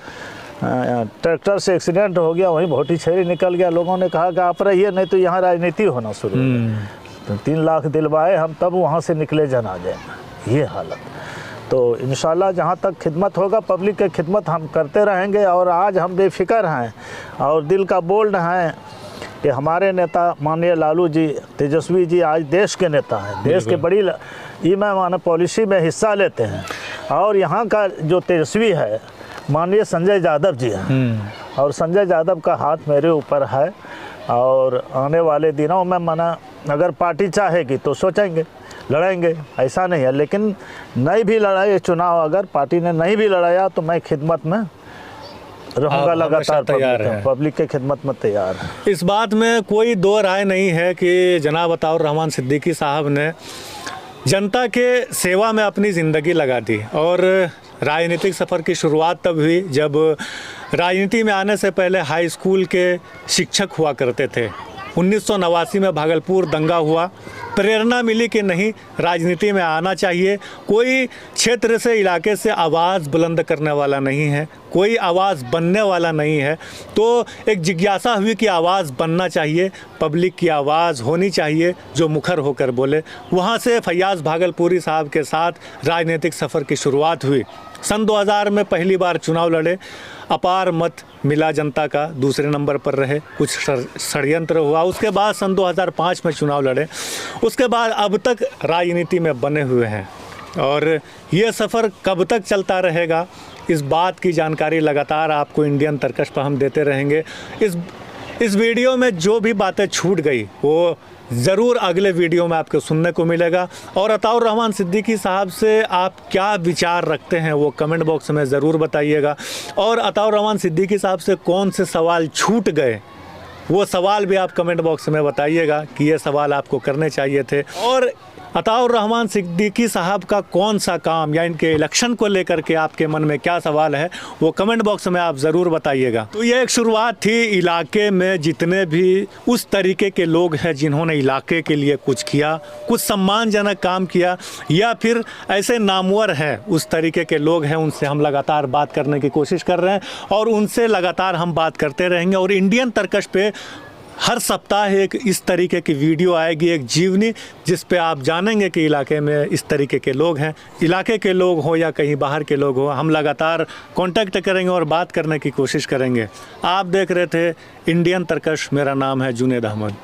ट्रैक्टर से एक्सीडेंट हो गया, वहीं भोटी छेरी निकल गया। लोगों ने कहा कि आप रहिए, नहीं तो यहाँ राजनीति होना शुरू हो। तो 3 लाख दिलवाए हम, तब वहाँ से निकले जनाजे में, ये हालत। तो इंशाल्लाह जहाँ तक खिदमत होगा, पब्लिक की खिदमत हम करते रहेंगे। और आज हम बेफिक्र हैं और दिल का बोल्ड हैं कि हमारे नेता माननीय लालू जी, तेजस्वी जी आज देश के नेता हैं, देश के बड़ी ईमान पॉलिसी में हिस्सा लेते हैं। और यहाँ का जो तेजस्वी है माननीय संजय यादव जी हैं, और संजय यादव का हाथ मेरे ऊपर है। और आने वाले दिनों में मना अगर पार्टी चाहेगी तो सोचेंगे, लड़ेंगे, ऐसा नहीं है। लेकिन नहीं भी लड़ाए चुनाव, अगर पार्टी ने नहीं भी लड़ाया तो मैं खिदमत में रहूँगा, लगातार तैयार है, पब्लिक के खिदमत में तैयार है। इस बात में कोई दो राय नहीं है कि जनाब अताउर रहमान सिद्दीकी साहब ने जनता के सेवा में अपनी ज़िंदगी लगा दी। और राजनीतिक सफ़र की शुरुआत तब हुई जब राजनीति में आने से पहले हाई स्कूल के शिक्षक हुआ करते थे। 1989 में भागलपुर दंगा हुआ, प्रेरणा मिली कि नहीं, राजनीति में आना चाहिए। कोई क्षेत्र से, इलाके से आवाज़ बुलंद करने वाला नहीं है, कोई आवाज़ बनने वाला नहीं है। तो एक जिज्ञासा हुई कि आवाज़ बनना चाहिए, पब्लिक की आवाज़ होनी चाहिए जो मुखर होकर बोले। वहाँ से फैयाज़ भागलपुरी साहब के साथ राजनीतिक सफ़र की शुरुआत हुई। सन 2000 में पहली बार चुनाव लड़े, अपार मत मिला जनता का, दूसरे नंबर पर रहे, कुछ षड्यंत्र हुआ। उसके बाद सन 2005 में चुनाव लड़े, उसके बाद अब तक राजनीति में बने हुए हैं। और ये सफ़र कब तक चलता रहेगा, इस बात की जानकारी लगातार आपको इंडियन तरकश पर हम देते रहेंगे। इस वीडियो में जो भी बातें छूट गई वो ज़रूर अगले वीडियो में आपको सुनने को मिलेगा। और अताउर रहमान सिद्दीकी साहब से आप क्या विचार रखते हैं वो कमेंट बॉक्स में ज़रूर बताइएगा। और अताउर रहमान सिद्दीकी साहब से कौन से सवाल छूट गए वो सवाल भी आप कमेंट बॉक्स में बताइएगा कि ये सवाल आपको करने चाहिए थे। और अताउर रहमान सिद्दीकी साहब का कौन सा काम या इनके इलेक्शन को लेकर के आपके मन में क्या सवाल है वो कमेंट बॉक्स में आप ज़रूर बताइएगा। तो ये एक शुरुआत थी। इलाके में जितने भी उस तरीके के लोग हैं जिन्होंने इलाके के लिए कुछ किया, कुछ सम्मानजनक काम किया, या फिर ऐसे नामवर हैं उस तरीके के लोग हैं, उनसे हम लगातार बात करने की कोशिश कर रहे हैं और उनसे लगातार हम बात करते रहेंगे। और इंडियन तरकश पे हर सप्ताह एक इस तरीके की वीडियो आएगी, एक जीवनी, जिस पे आप जानेंगे कि इलाके में इस तरीके के लोग हैं। इलाके के लोग हो या कहीं बाहर के लोग हो, हम लगातार कांटेक्ट करेंगे और बात करने की कोशिश करेंगे। आप देख रहे थे इंडियन तरकश, मेरा नाम है जुनेद अहमद।